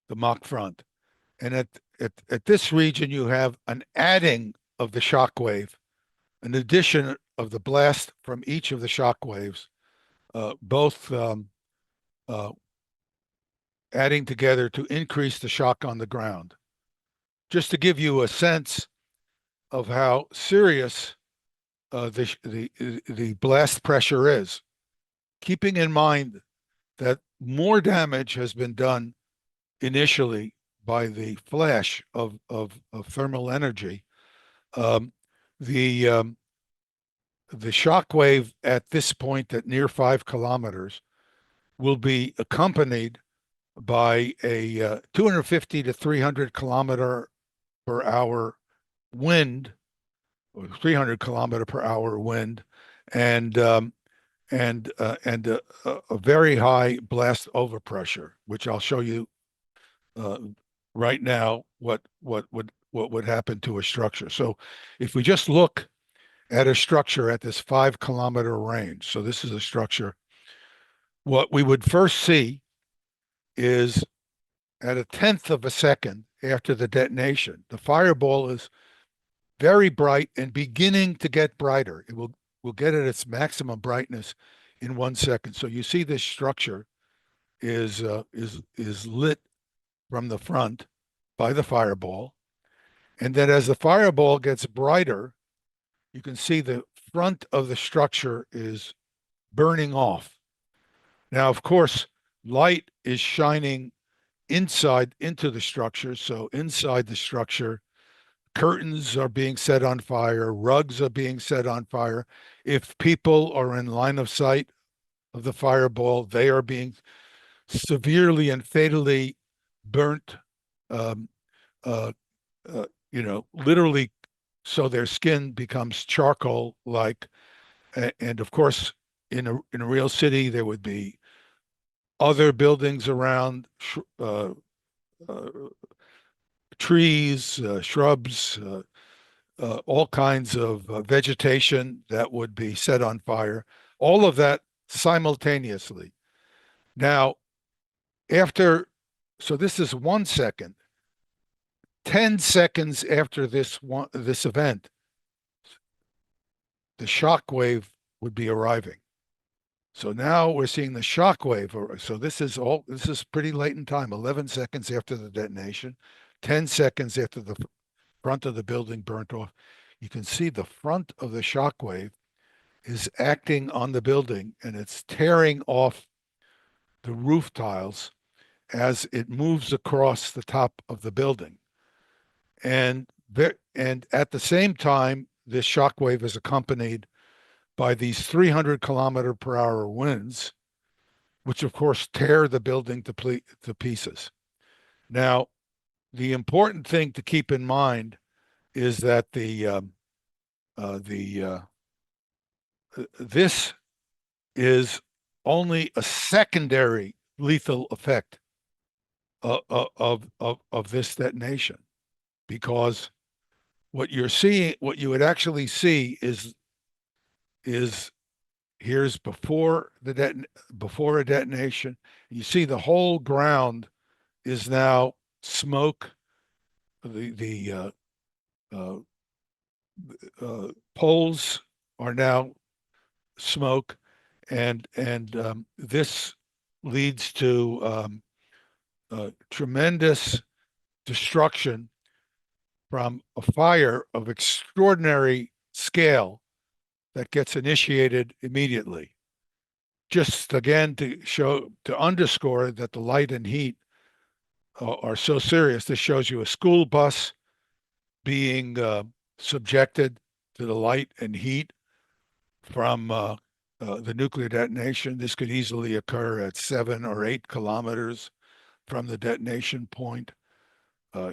the Mach front. And at this region, you have an adding of the shock wave, an addition of the blast from each of the shock waves, both adding together to increase the shock on the ground. Just to give you a sense of how serious the blast pressure is, keeping in mind that more damage has been done initially by the flash of thermal energy. The shock wave at this point at near 5 kilometers will be accompanied by a 250 to 300 kilometer per hour wind, or 300 kilometer per hour wind, and a very high blast overpressure, which I'll show you right now what would happen to a structure. So if we just look at a structure at this 5 kilometer range, so this is a structure, what we would first see is at a 1/10 of a second after the detonation, the fireball is very bright and beginning to get brighter. It will get at its maximum brightness in 1 second. So you see this structure is lit from the front by the fireball. And then as the fireball gets brighter, you can see the front of the structure is burning off. Now, of course, light is shining inside into the structure. So inside the structure, curtains are being set on fire, rugs are being set on fire. If people are in line of sight of the fireball, they are being severely and fatally burnt, literally, so their skin becomes charcoal-like. And of course, in a real city, there would be other buildings around, trees, shrubs, all kinds of vegetation that would be set on fire, all of that simultaneously. Now, so this is 1 second. 10 seconds after this event, the shock wave would be arriving. So now we're seeing the shock wave. So this is pretty late in time, 11 seconds after the detonation, 10 seconds after the front of the building burnt off. You can see the front of the shock wave is acting on the building, and it's tearing off the roof tiles as it moves across the top of the building. And at the same time, this shock wave is accompanied by these 300-kilometer-per-hour winds, which of course tear the building to pieces. Now, the important thing to keep in mind is that this is only a secondary lethal effect of this detonation, because what you would actually see is here's before a detonation. You see the whole ground is now smoke. The poles are now smoke, and this leads to tremendous destruction from a fire of extraordinary scale that gets initiated immediately. Just again to underscore that the light and heat are so serious. This shows you a school bus being subjected to the light and heat from the nuclear detonation. This could easily occur at 7 or 8 kilometers from the detonation point.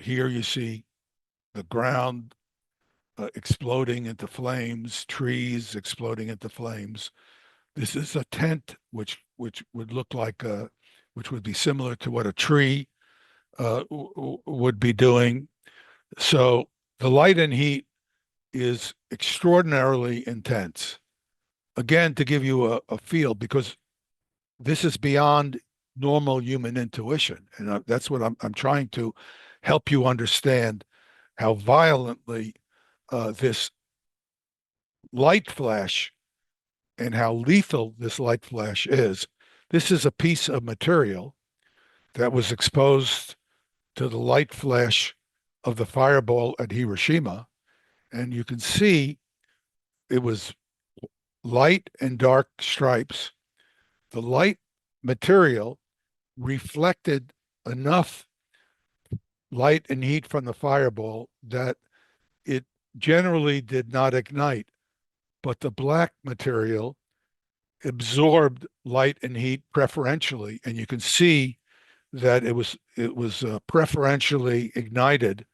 Here you see the ground exploding into flames, trees exploding into flames. This is a tent which would look like which would be similar to what a tree would be doing. So the light and heat is extraordinarily intense. Again, to give you a feel, because this is beyond normal human intuition, and that's what I'm trying to help you understand how violently this light flash and how lethal this light flash is. This is a piece of material that was exposed to the light flash of the fireball at Hiroshima. And you can see it was light and dark stripes. The light material reflected enough light and heat from the fireball that it generally did not ignite, but the black material absorbed light and heat preferentially, and you can see that it was preferentially ignited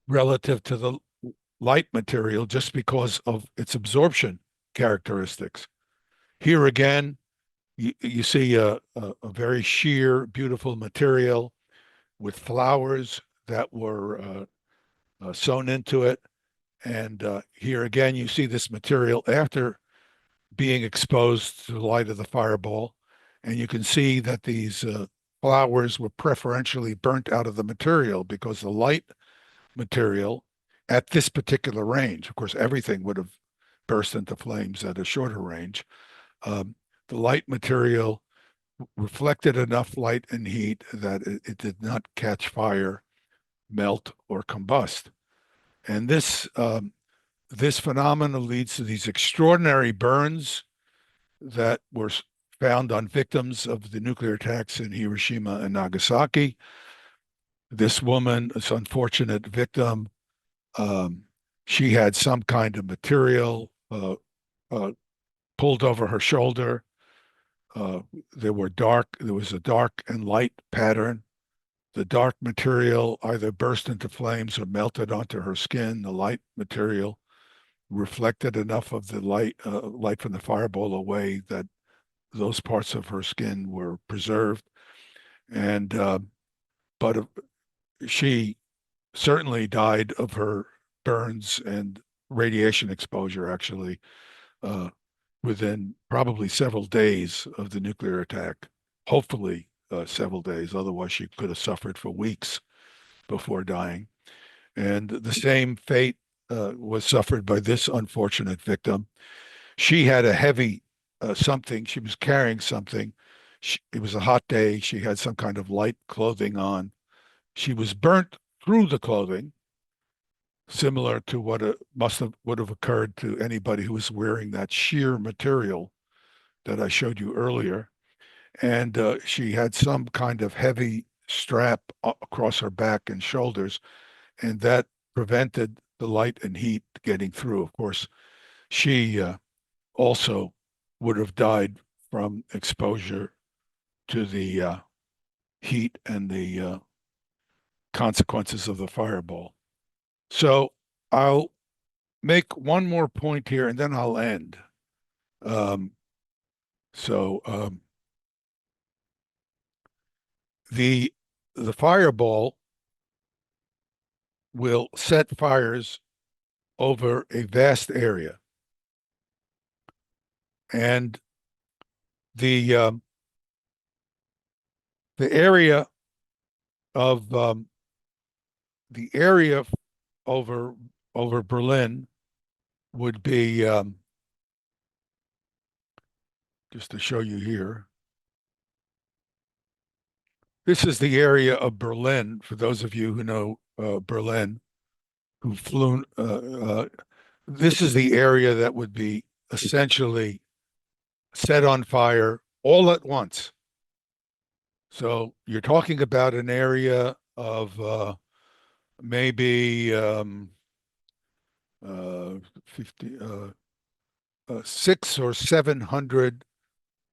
relative to the light material just because of its absorption characteristics. Here again, you see a very sheer, beautiful material with flowers that were sewn into it. And here again, you see this material after being exposed to the light of the fireball. And you can see that these flowers were preferentially burnt out of the material because the light material at this particular range, of course, everything would have burst into flames at a shorter range. The light material reflected enough light and heat that it did not catch fire, melt, or combust. And this phenomenon leads to these extraordinary burns that were found on victims of the nuclear attacks in Hiroshima and Nagasaki. This woman, this unfortunate victim, she had some kind of material pulled over her shoulder. There was a dark and light pattern. The dark material either burst into flames or melted onto her skin. The light material reflected enough of the light from the fireball away that those parts of her skin were preserved. And but she certainly died of her burns and radiation exposure actually within probably several days of the nuclear attack. Hopefully several days. Otherwise, she could have suffered for weeks before dying. And the same fate was suffered by this unfortunate victim. She had a heavy something. She was carrying something. It was a hot day. She had some kind of light clothing on. She was burnt through the clothing, similar to what would have occurred to anybody who was wearing that sheer material that I showed you earlier. And she had some kind of heavy strap across her back and shoulders, and that prevented the light and heat getting through. Of course, she also would have died from exposure to the heat and the consequences of the fireball. So I'll make one more point here and then I'll end. The fireball will set fires over a vast area. And the area of the area over Berlin would be just to show you here. This is the area of Berlin, for those of you who know Berlin, who flew. This is the area that would be essentially set on fire all at once. So you're talking about an area of maybe 600 or 700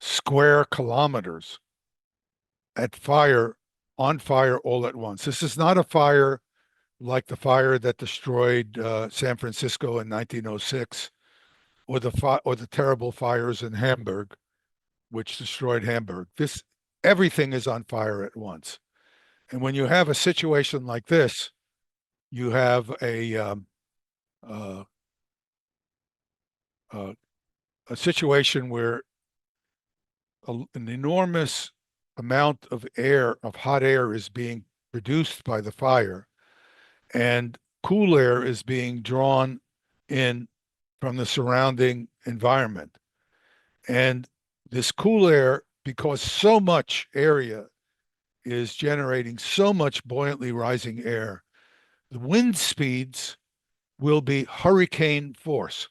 square kilometers on fire all at once. This is not a fire like the fire that destroyed San Francisco in 1906, or the terrible fires in Hamburg, which destroyed Hamburg. Everything is on fire at once. And when you have a situation like this, you have a situation where an enormous amount of hot air is being produced by the fire, and cool air is being drawn in from the surrounding environment. And this cool air, because so much area is generating so much buoyantly rising air, the wind speeds will be hurricane force.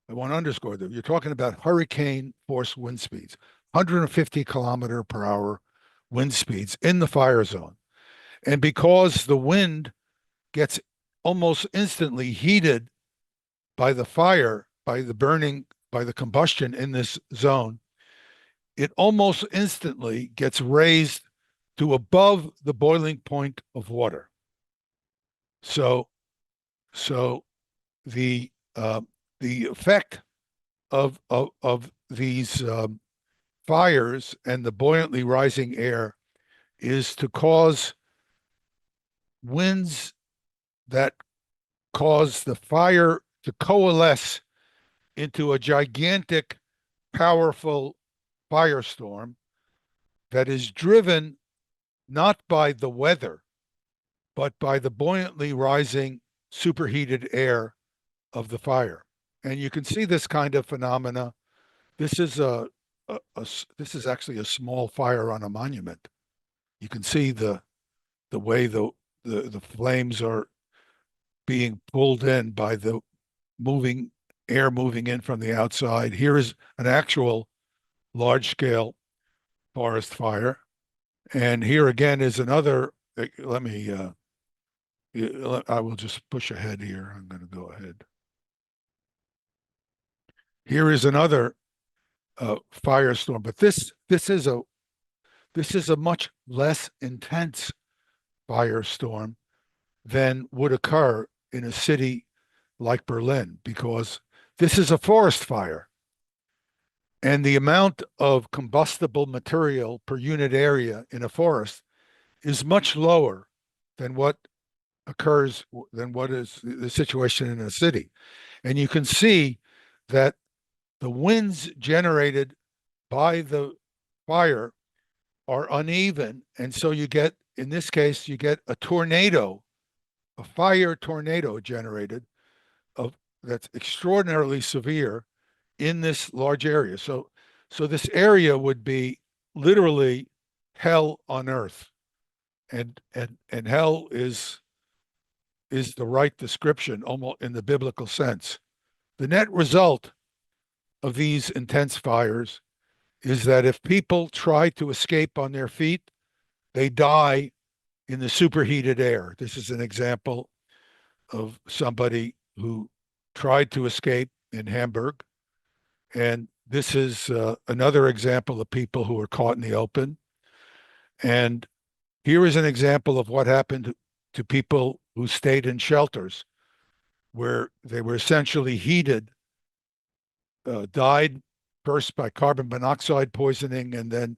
I want to underscore that. You're talking about hurricane force wind speeds, 150 kilometer per hour wind speeds in the fire zone. And because the wind gets almost instantly heated by the fire, by the burning, by the combustion in this zone, it almost instantly gets raised to above the boiling point of water. So the effect of these fires and the buoyantly rising air is to cause winds that cause the fire to coalesce into a gigantic, powerful firestorm that is driven not by the weather, but by the buoyantly rising superheated air of the fire. And you can see this kind of phenomena. This is this is actually a small fire on a monument. You can see the way the flames are being pulled in by the air moving in from the outside. Here is an actual large-scale forest fire. And here again is another, let me, I will just push ahead here. I'm going to go ahead. Here is another firestorm, but this is a much less intense firestorm than would occur in a city like Berlin, because this is a forest fire. And the amount of combustible material per unit area in a forest is much lower than what occurs than what is the situation in a city. And you can see that the winds generated by the fire are uneven. And so you get, in this case, you get a tornado, a fire tornado generated of that's extraordinarily severe in this large area. So this area would be literally hell on earth. And hell is the right description, almost in the biblical sense. The net result of these intense fires is that if people try to escape on their feet, they die in the superheated air. This is an example of somebody who tried to escape in Hamburg. And this is another example of people who were caught in the open. And here is an example of what happened to people who stayed in shelters, where they were essentially heated, died first by carbon monoxide poisoning, and then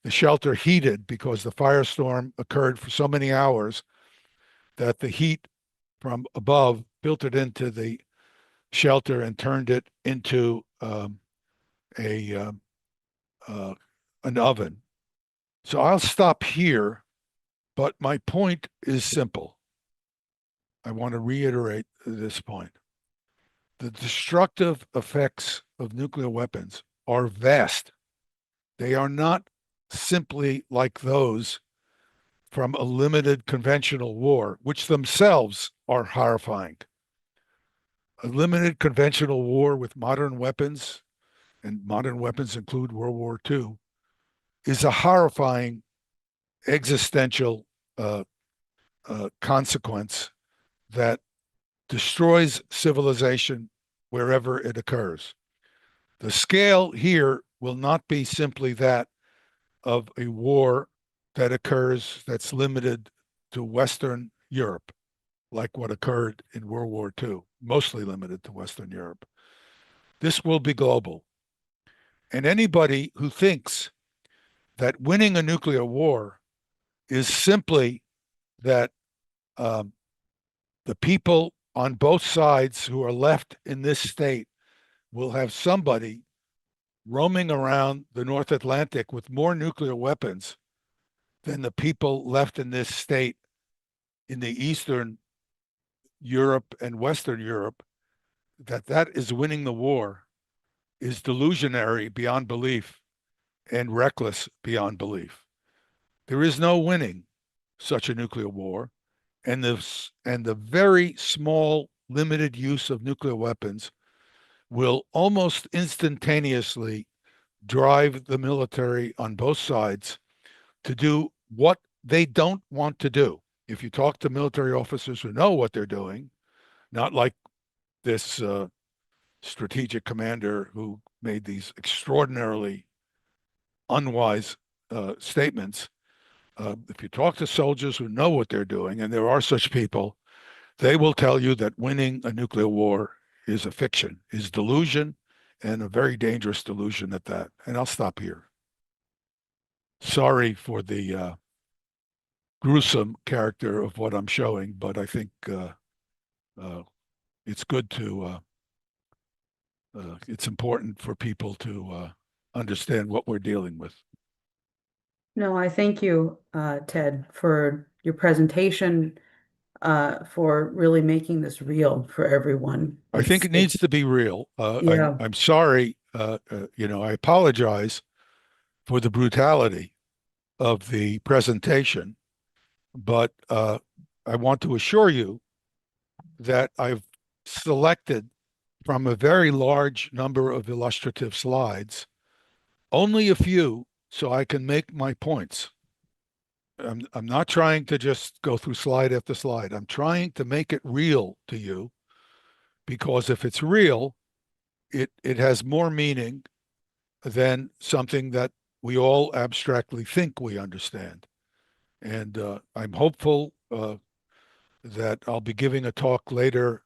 the shelter heated because the firestorm occurred for so many hours that the heat from above filtered into the shelter and turned it into a an oven. So I'll stop here, but my point is simple. I want to reiterate this point. The destructive effects of nuclear weapons are vast. They are not simply like those from a limited conventional war, which themselves are horrifying. A limited conventional war with modern weapons, and modern weapons include World War II, is a horrifying existential consequence that destroys civilization wherever it occurs. The scale here will not be simply that of a war that occurs that's limited to Western Europe, like what occurred in World War II, mostly limited to Western Europe. This will be global. And anybody who thinks that winning a nuclear war is simply that the people on both sides who are left in this state will have somebody roaming around the North Atlantic with more nuclear weapons than the people left in this state in the Eastern Europe and Western Europe, that is winning the war, is delusionary beyond belief and reckless beyond belief. There is no winning such a nuclear war, and the very small limited use of nuclear weapons will almost instantaneously drive the military on both sides to do what they don't want to do. If you talk to military officers who know what they're doing, not like this strategic commander who made these extraordinarily unwise statements, if you talk to soldiers who know what they're doing, and there are such people, they will tell you that winning a nuclear war is a fiction, is delusion, and a very dangerous delusion at that. And I'll stop here. Sorry for the gruesome character of what I'm showing, but I think it's good to, it's important for people to understand what we're dealing with. No, I thank you, Ted, for your presentation, for really making this real for everyone. I think it needs to be real. Yeah. I'm sorry, I apologize for the brutality of the presentation, but I want to assure you that I've selected from a very large number of illustrative slides, only a few, so I can make my points. I'm not trying to just go through slide after slide. I'm trying to make it real to you, because if it's real, it has more meaning than something that we all abstractly think we understand. And I'm hopeful that I'll be giving a talk later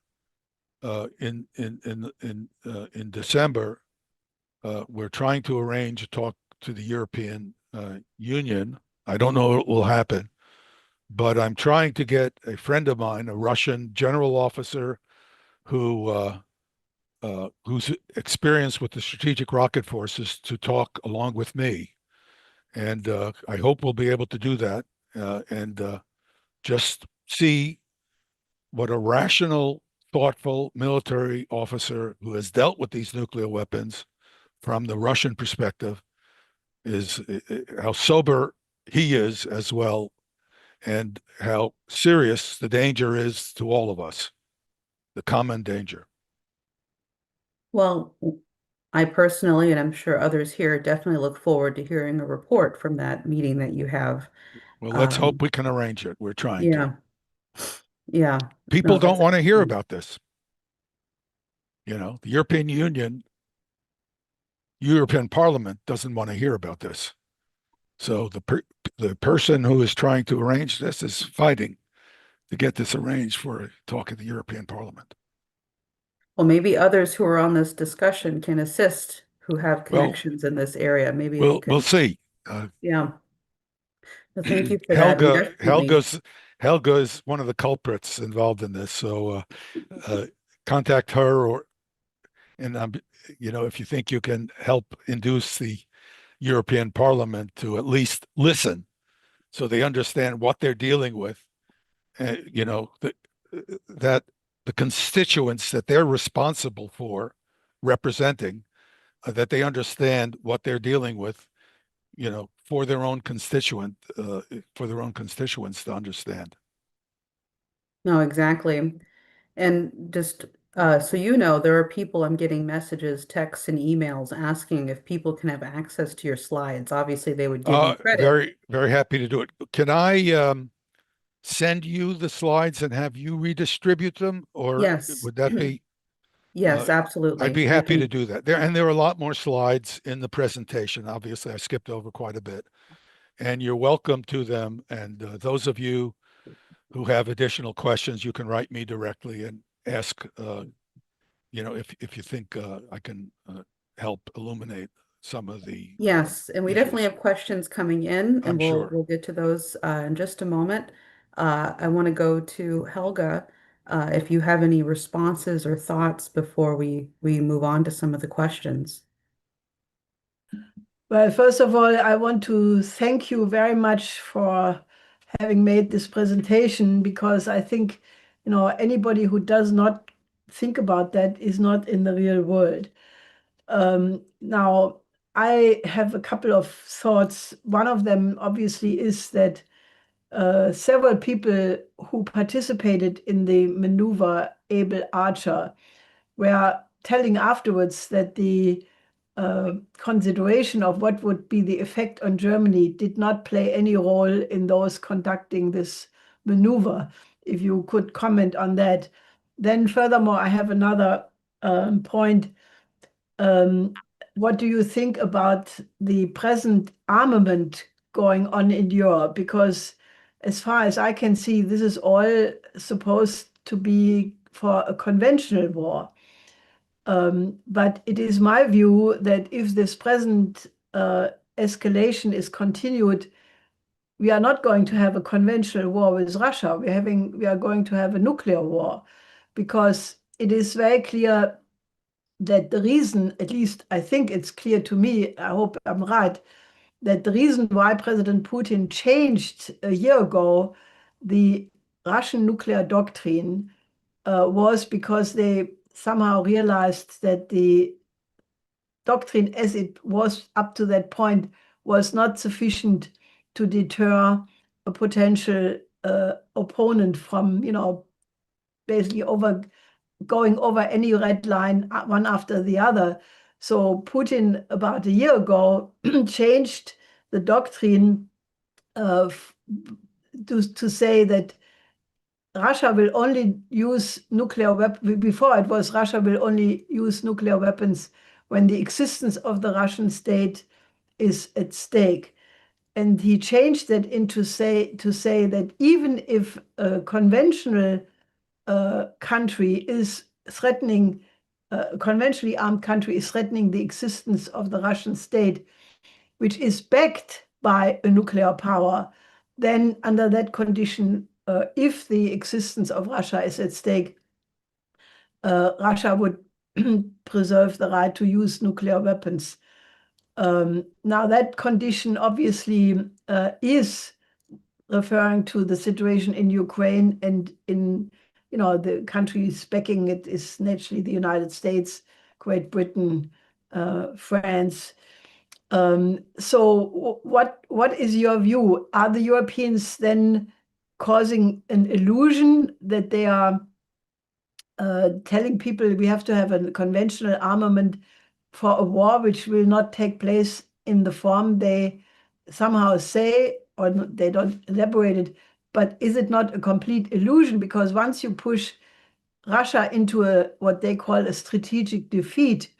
in December. We're trying to arrange a talk to the European Union. I don't know what will happen, but I'm trying to get a friend of mine, a Russian general officer who's experienced with the strategic rocket forces, to talk along with me. And I hope we'll be able to do that and just see what a rational, thoughtful military officer who has dealt with these nuclear weapons from the Russian perspective is, how sober he is as well, and how serious the danger is to all of us, the common danger. Well, I personally, and I'm sure others here, definitely look forward to hearing a report from that meeting that you have. Well, let's hope Um, we can arrange it. We're trying to. yeah, yeah. People No, don't that's want to hear excellent. about this. The European Union, European Parliament doesn't want to hear about this. So the person who is trying to arrange this is fighting to get this arranged for a talk at the European Parliament. Well, maybe others who are on this discussion can assist who have Well, connections in this area. Maybe they we'll can, see. yeah. Well, thank you for that. And Helga definitely, Helga is one of the culprits involved in this. So contact her, and if you think you can help induce the European Parliament to at least listen, so they understand what they're dealing with. That the constituents that they're responsible for representing, that they understand what they're dealing with, for their own constituents to understand. no, exactly. And just so there are people, I'm getting messages, texts, and emails asking if people can have access to your slides. Obviously, they would give you credit. Very, very happy to do it. Can I send you the slides and have you redistribute them, or Yes. would that be? Yes, I'd absolutely. be You happy to can, do that. There are a lot more slides in the presentation. Obviously, I skipped over quite a bit, and you're welcome to them. And those of you who have additional questions, you can write me directly and ask. If you think I can help illuminate some of the yes, and we definitely issues. have questions coming in, and I'm sure. we'll get to those in just a moment. I want to go to Helga, if you have any responses or thoughts before we move on to some of the questions. Well, first of all, I want to thank you very much for having made this presentation, because I think, anybody who does not think about that is not in the real world. Now, I have a couple of thoughts. One of them, obviously, is that several people who participated in the maneuver Able Archer were telling afterwards that the consideration of what would be the effect on Germany did not play any role in those conducting this maneuver. If you could comment on that. Then furthermore, I have another point. What do you think about the present armament going on in Europe? Because as far as I can see, this is all supposed to be for a conventional war. But it is my view that if this present escalation is continued, we are not going to have a conventional war with Russia. We are going to have a nuclear war, because it is very clear that the reason, at least I think it's clear to me, I hope I'm right, that the reason why President Putin changed a year ago the Russian nuclear doctrine was because they somehow realized that the doctrine as it was up to that point was not sufficient to deter a potential opponent from, basically going over any red line one after the other. So Putin, about a year ago, changed the doctrine to say that Russia will only use nuclear weapons. Before it was Russia will only use nuclear weapons when the existence of the Russian state is at stake. And he changed that to say that even if a conventional country is threatening, a conventionally armed country is threatening the existence of the Russian state, which is backed by a nuclear power, then under that condition, if the existence of Russia is at stake, Russia would preserve the right to use nuclear weapons. Now, that condition obviously is referring to the situation in Ukraine, and in the countries backing it is naturally the United States, Great Britain, France. So what is your view? Are the Europeans then causing an illusion that they are telling people we have to have a conventional armament for a war which will not take place in the form they somehow say, or they don't elaborate it? But is it not a complete illusion? Because once you push Russia into what they call a strategic defeat,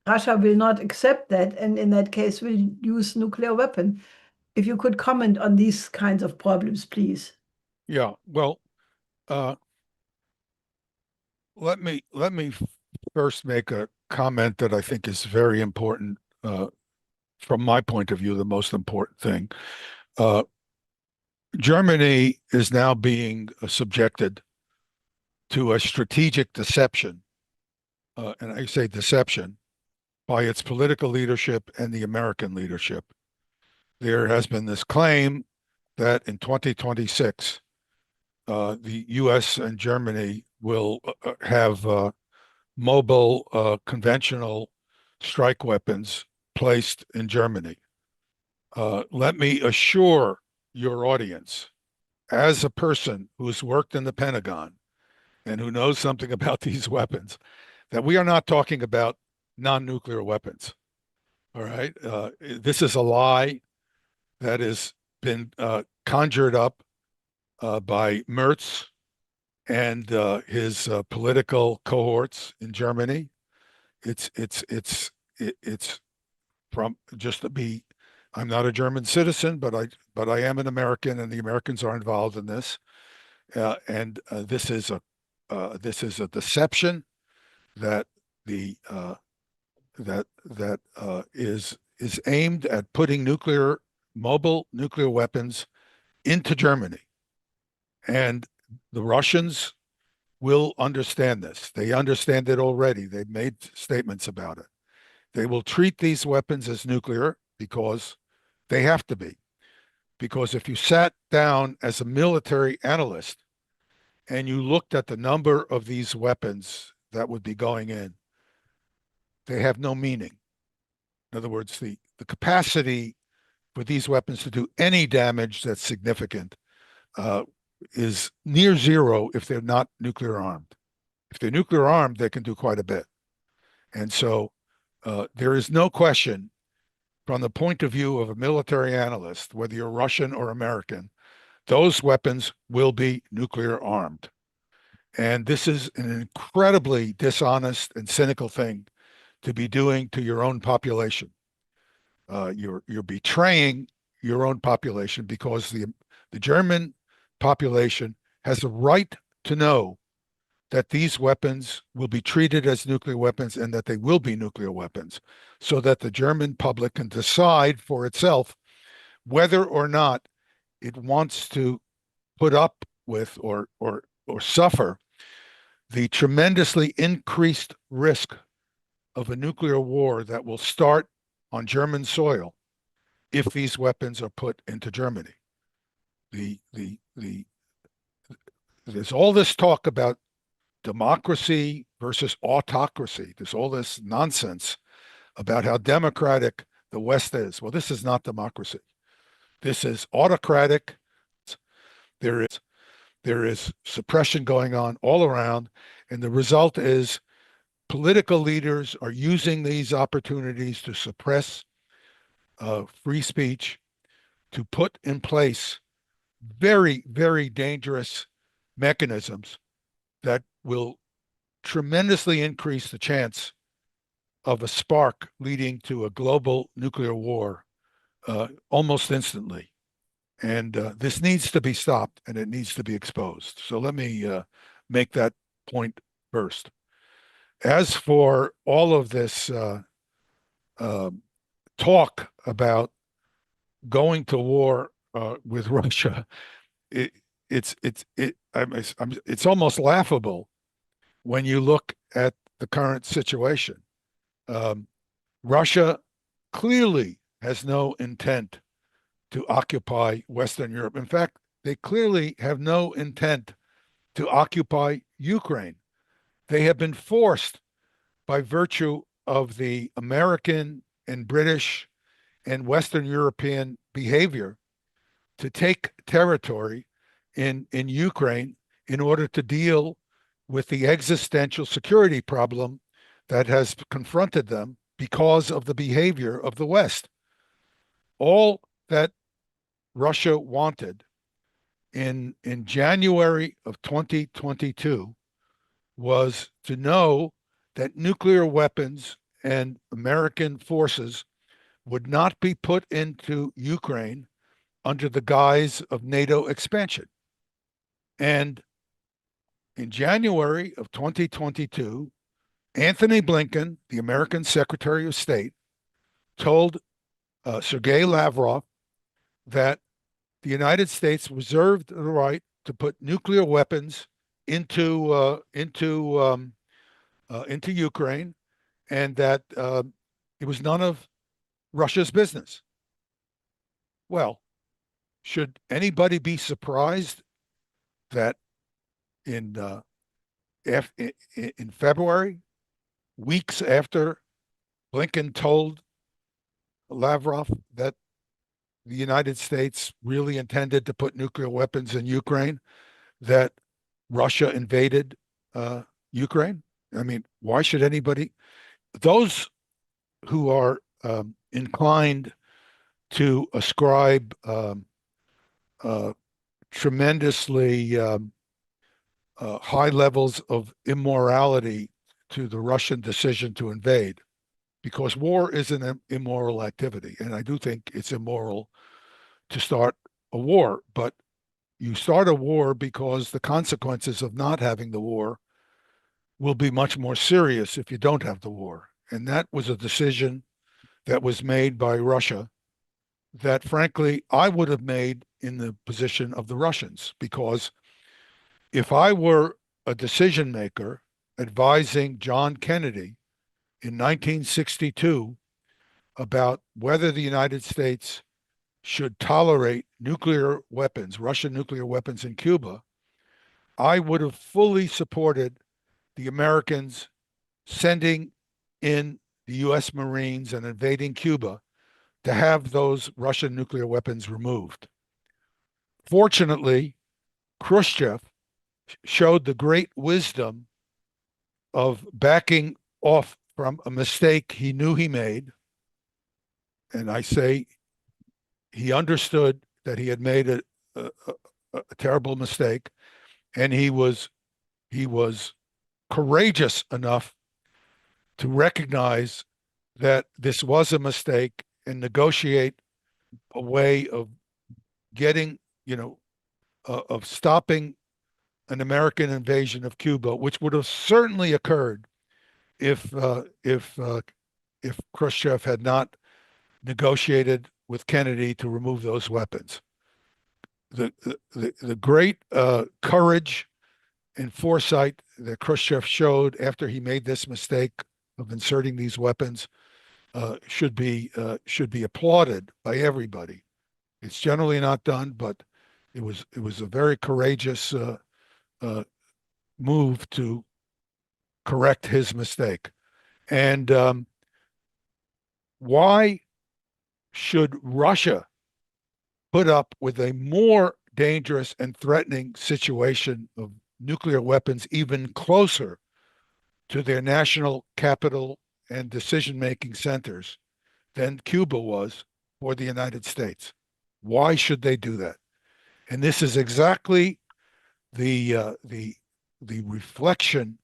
Russia will not accept that, and in that case will use nuclear weapon. If you could comment on these kinds of problems, please. Yeah, well, let me first make a comment that I think is very important, from my point of view, the most important thing. Germany is now being subjected to a strategic deception, and I say deception, by its political leadership and the American leadership. There has been this claim that in 2026, the US and Germany will have mobile conventional strike weapons placed in Germany. Let me assure your audience, as a person who's worked in the Pentagon and who knows something about these weapons, that we are not talking about non-nuclear weapons. All right. This is a lie that has been conjured up by Merz and his political cohorts in Germany. It's from, just to be, I'm not a German citizen, but I am an American, and the Americans are involved in this. And this is a deception that is aimed at putting mobile nuclear weapons into Germany. And the Russians will understand this. They understand it already. They've made statements about it. They will treat these weapons as nuclear because they have to be. Because if you sat down as a military analyst and you looked at the number of these weapons that would be going in, they have no meaning. In other words, the capacity for these weapons to do any damage that's significant is near zero if they're not nuclear armed. If they're nuclear armed, they can do quite a bit. And so there is no question, from the point of view of a military analyst, whether you're Russian or American, those weapons will be nuclear armed. And this is an incredibly dishonest and cynical thing to be doing to your own population. You're betraying your own population, because the German population has a right to know that these weapons will be treated as nuclear weapons and that they will be nuclear weapons, so that the German public can decide for itself whether or not it wants to put up with or suffer the tremendously increased risk of a nuclear war that will start on German soil if these weapons are put into Germany. There's all this talk about democracy versus autocracy. There's all this nonsense about how democratic the West is. Well, this is not democracy. This is autocratic. There is suppression going on all around, and the result is political leaders are using these opportunities to suppress free speech, to put in place very, very dangerous mechanisms that will tremendously increase the chance of a spark leading to a global nuclear war almost instantly. And this needs to be stopped, and it needs to be exposed. So let me make that point first. As for all of this talk about going to war with Russia, it's almost laughable when you look at the current situation. Russia clearly has no intent to occupy Western Europe. In fact, they clearly have no intent to occupy Ukraine. They have been forced by virtue of the American and British and Western European behavior to take territory in Ukraine in order to deal with the existential security problem that has confronted them because of the behavior of the West. All that Russia wanted in January of 2022 was to know that nuclear weapons and American forces would not be put into Ukraine under the guise of NATO expansion. And in January of 2022, Anthony Blinken, the American Secretary of State, told Sergei Lavrov that the United States reserved the right to put nuclear weapons into Ukraine, and that it was none of Russia's business. Well, should anybody be surprised that in February, weeks after Blinken told Lavrov that the United States really intended to put nuclear weapons in Ukraine, that Russia invaded Ukraine? I mean, why should anybody? Those who are inclined to ascribe tremendously high levels of immorality to the Russian decision to invade, because war is an immoral activity. And I do think it's immoral to start a war, but you start a war because the consequences of not having the war will be much more serious if you don't have the war. And that was a decision that was made by Russia that, frankly, I would have made in the position of the Russians, because if I were a decision maker advising John Kennedy in 1962 about whether the United States should tolerate nuclear weapons, Russian nuclear weapons in Cuba, I would have fully supported the Americans sending in the US Marines and invading Cuba to have those Russian nuclear weapons removed. Fortunately, Khrushchev showed the great wisdom of backing off from a mistake he knew he made. And I say he understood that he had made a terrible mistake, and he was courageous enough to recognize that this was a mistake and negotiate a way of getting, of stopping an American invasion of Cuba, which would have certainly occurred if Khrushchev had not negotiated with Kennedy to remove those weapons. The great courage and foresight that Khrushchev showed after he made this mistake of inserting these weapons should be applauded by everybody. It's generally not done, but it was a very courageous move to correct his mistake. And why should Russia put up with a more dangerous and threatening situation of nuclear weapons even closer to their national capital and decision-making centers than Cuba was for the United States? Why should they do that? And this is exactly the reflection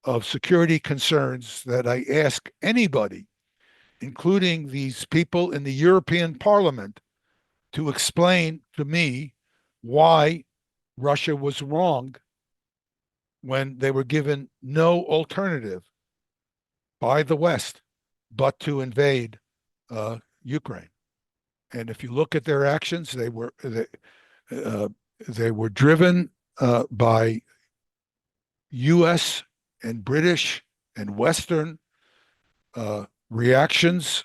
of security concerns that I ask anybody, including these people in the European Parliament, to explain to me why Russia was wrong when they were given no alternative by the West but to invade Ukraine. And if you look at their actions, they were driven by U.S. and British and Western reactions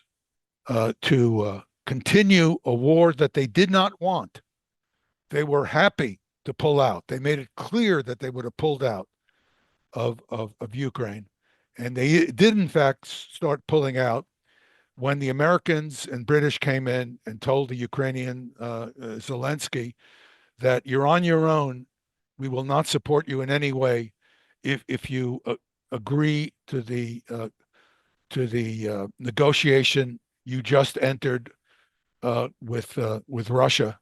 to continue a war that they did not want. They were happy to pull out. They made it clear that they would have pulled out of Ukraine. And they did, in fact, start pulling out when the Americans and British came in and told the Ukrainian Zelensky that you're on your own. We will not support you in any way if you agree to the negotiation you just entered with Russia.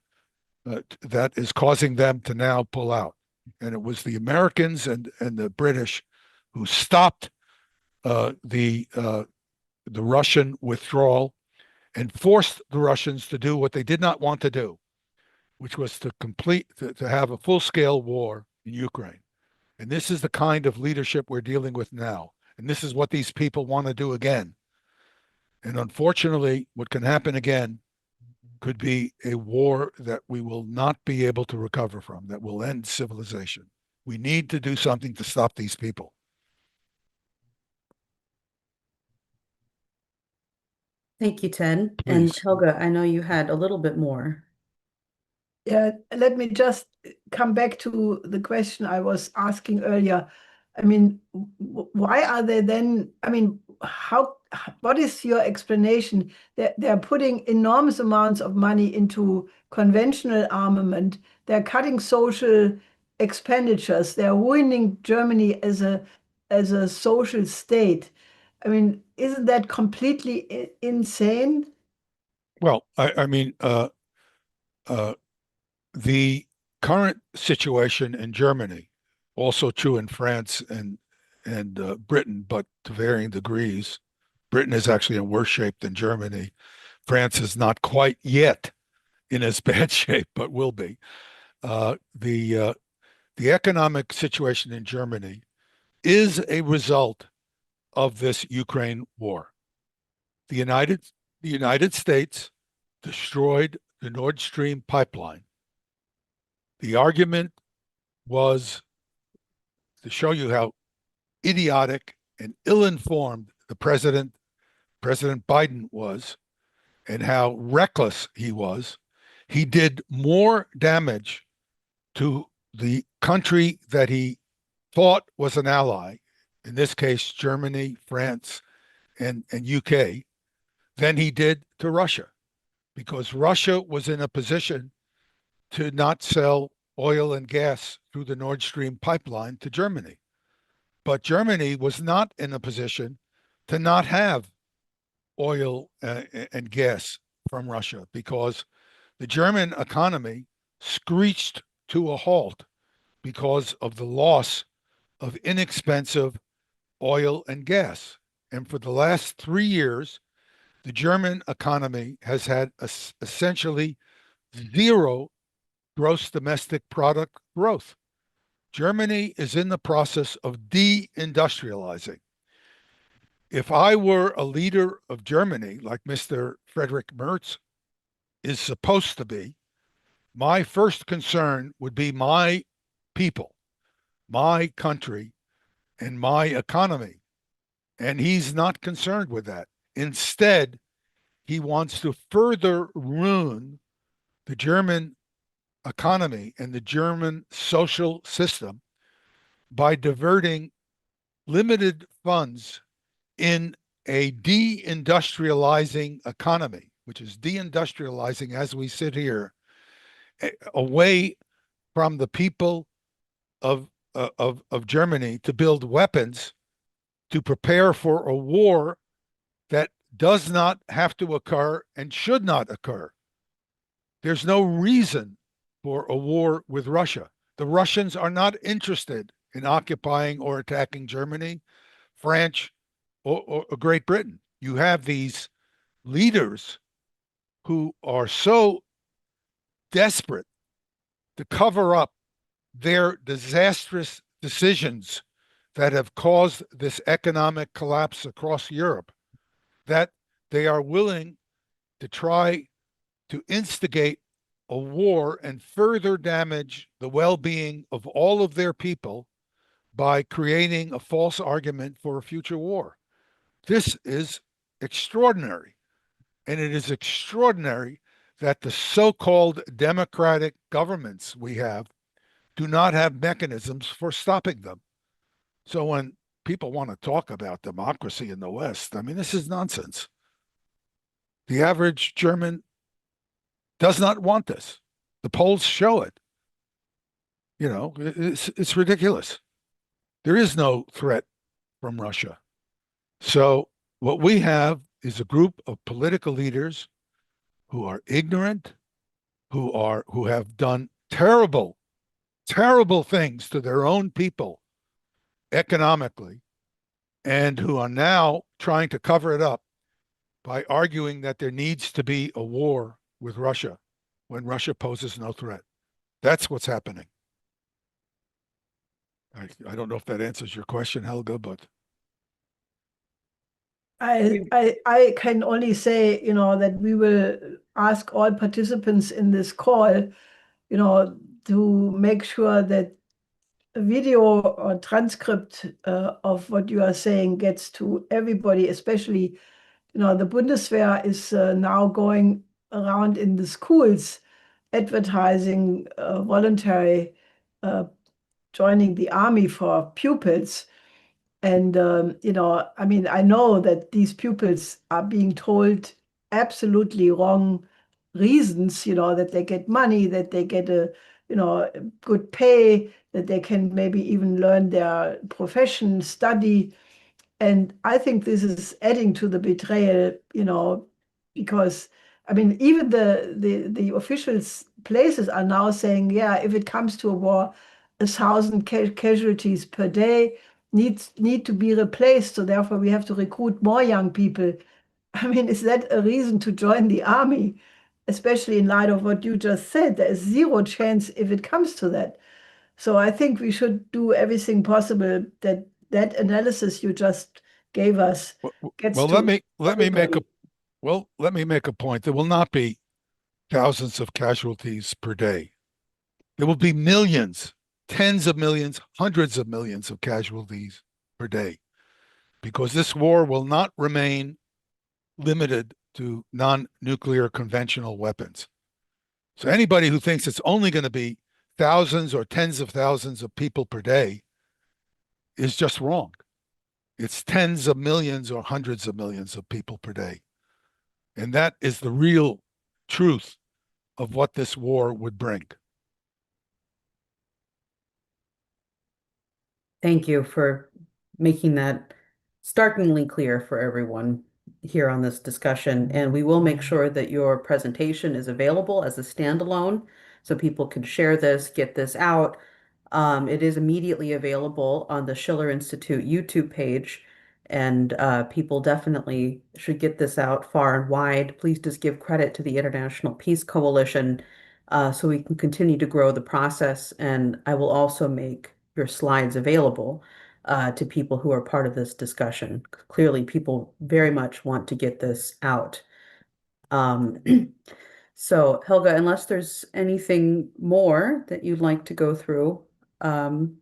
That is causing them to now pull out. And it was the Americans and the British who stopped the Russian withdrawal and forced the Russians to do what they did not want to do, which was to have a full-scale war in Ukraine. And this is the kind of leadership we're dealing with now. And this is what these people want to do again. And unfortunately, what can happen again could be a war that we will not be able to recover from, that will end civilization. We need to do something to stop these people. Thank you, Ted. And Please. Helga, I know you had a little bit more. Yeah, let me just come back to the question I was asking earlier. I mean, why are they then, I mean, what is your explanation? They're putting enormous amounts of money into conventional armament. They're cutting social expenditures. They're ruining Germany as a social state. I mean, isn't that completely insane? Well, I mean, the current situation in Germany, also true in France and Britain, but to varying degrees. Britain is actually in worse shape than Germany. France is not quite yet in as bad shape, but will be. The economic situation in Germany is a result of this Ukraine war. The United States destroyed the Nord Stream pipeline. The argument was to show you how idiotic and ill-informed the President Biden was and how reckless he was. He did more damage to the country that he thought was an ally, in this case, Germany, France, and UK, than he did to Russia, because Russia was in a position to not sell oil and gas through the Nord Stream pipeline to Germany. But Germany was not in a position to not have oil and gas from Russia, because the German economy screeched to a halt because of the loss of inexpensive oil and gas. And for the last 3 years, the German economy has had essentially zero gross domestic product growth. Germany is in the process of deindustrializing. If I were a leader of Germany, like Mr. Friedrich Merz is supposed to be, my first concern would be my people, my country, and my economy. And he's not concerned with that. Instead, he wants to further ruin the German economy and the German social system by diverting limited funds in a deindustrializing economy, which is deindustrializing as we sit here, away from the people of Germany to build weapons to prepare for a war that does not have to occur and should not occur. There's no reason for a war with Russia. The Russians are not interested in occupying or attacking Germany, France, or Great Britain. You have these leaders who are so desperate to cover up their disastrous decisions that have caused this economic collapse across Europe, that they are willing to try to instigate a war and further damage the well-being of all of their people by creating a false argument for a future war. This is extraordinary. And it is extraordinary that the so-called democratic governments we have do not have mechanisms for stopping them. So when people want to talk about democracy in the West, I mean, this is nonsense. The average German does not want this. The polls show it. You know, it's ridiculous. There is no threat from Russia. So what we have is a group of political leaders who are ignorant, who have done terrible, terrible things to their own people economically, and who are now trying to cover it up by arguing that there needs to be a war with Russia when Russia poses no threat. That's what's happening. I don't know if that answers your question, Helga, but I can only say, that we will ask all participants in this call, to make sure that a video or transcript of what you are saying gets to everybody, especially, the Bundeswehr is now going around in the schools advertising voluntary joining the army for pupils. And, I mean, I know that these pupils are being told absolutely wrong reasons, that they get money, that they get a, good pay, that they can maybe even learn their profession, study. And I think this is adding to the betrayal, because, I mean, even the officials places are now saying, yeah, if it comes to a war, 1,000 casualties per day need to be replaced. So therefore, we have to recruit more young people. I mean, is that a reason to join the army? Especially in light of what you just said, there is zero chance if it comes to that. So I think we should do everything possible that that analysis you just gave us gets well, to let me make everybody. let me make a point. There will not be thousands of casualties per day. There will be millions, tens of millions, hundreds of millions of casualties per day, because this war will not remain limited to non-nuclear conventional weapons. So anybody who thinks it's only going to be thousands or tens of thousands of people per day is just wrong. It's tens of millions or hundreds of millions of people per day. And that is the real truth of what this war would bring. Thank you for making that starkly clear for everyone here on this discussion. And we will make sure that your presentation is available as a standalone so people can share this, get this out. It is immediately available on the Schiller Institute YouTube page, and people definitely should get this out far and wide. Please just give credit to the International Peace Coalition so we can continue to grow the process. And I will also make your slides available to people who are part of this discussion. Clearly, people very much want to get this out. Um, so, Helga, unless there's anything more that you'd like to go through, And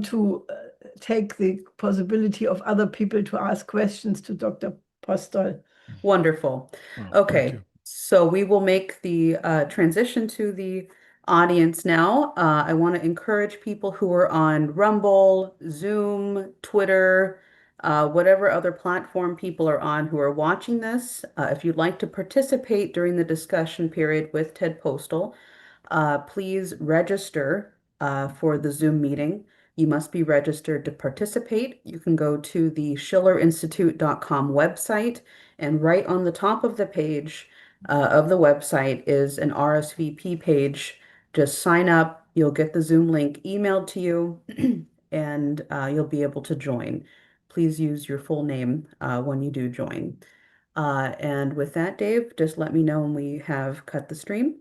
to take the possibility of other people to ask questions to Dr. Postol. wonderful. Well, thank Okay, you. so we will make the transition to the audience now. I want to encourage people who are on Rumble, Zoom, Twitter, whatever other platform people are on who are watching this. If you'd like to participate during the discussion period with Ted Postol, please register for the Zoom meeting. You must be registered to participate. You can go to the schillerinstitute.com website, and right on the top of the page of the website is an RSVP page. Just sign up. You'll get the Zoom link emailed to you, and you'll be able to join. Please use your full name when you do join. And with that, Dave, just let me know when we have cut the stream.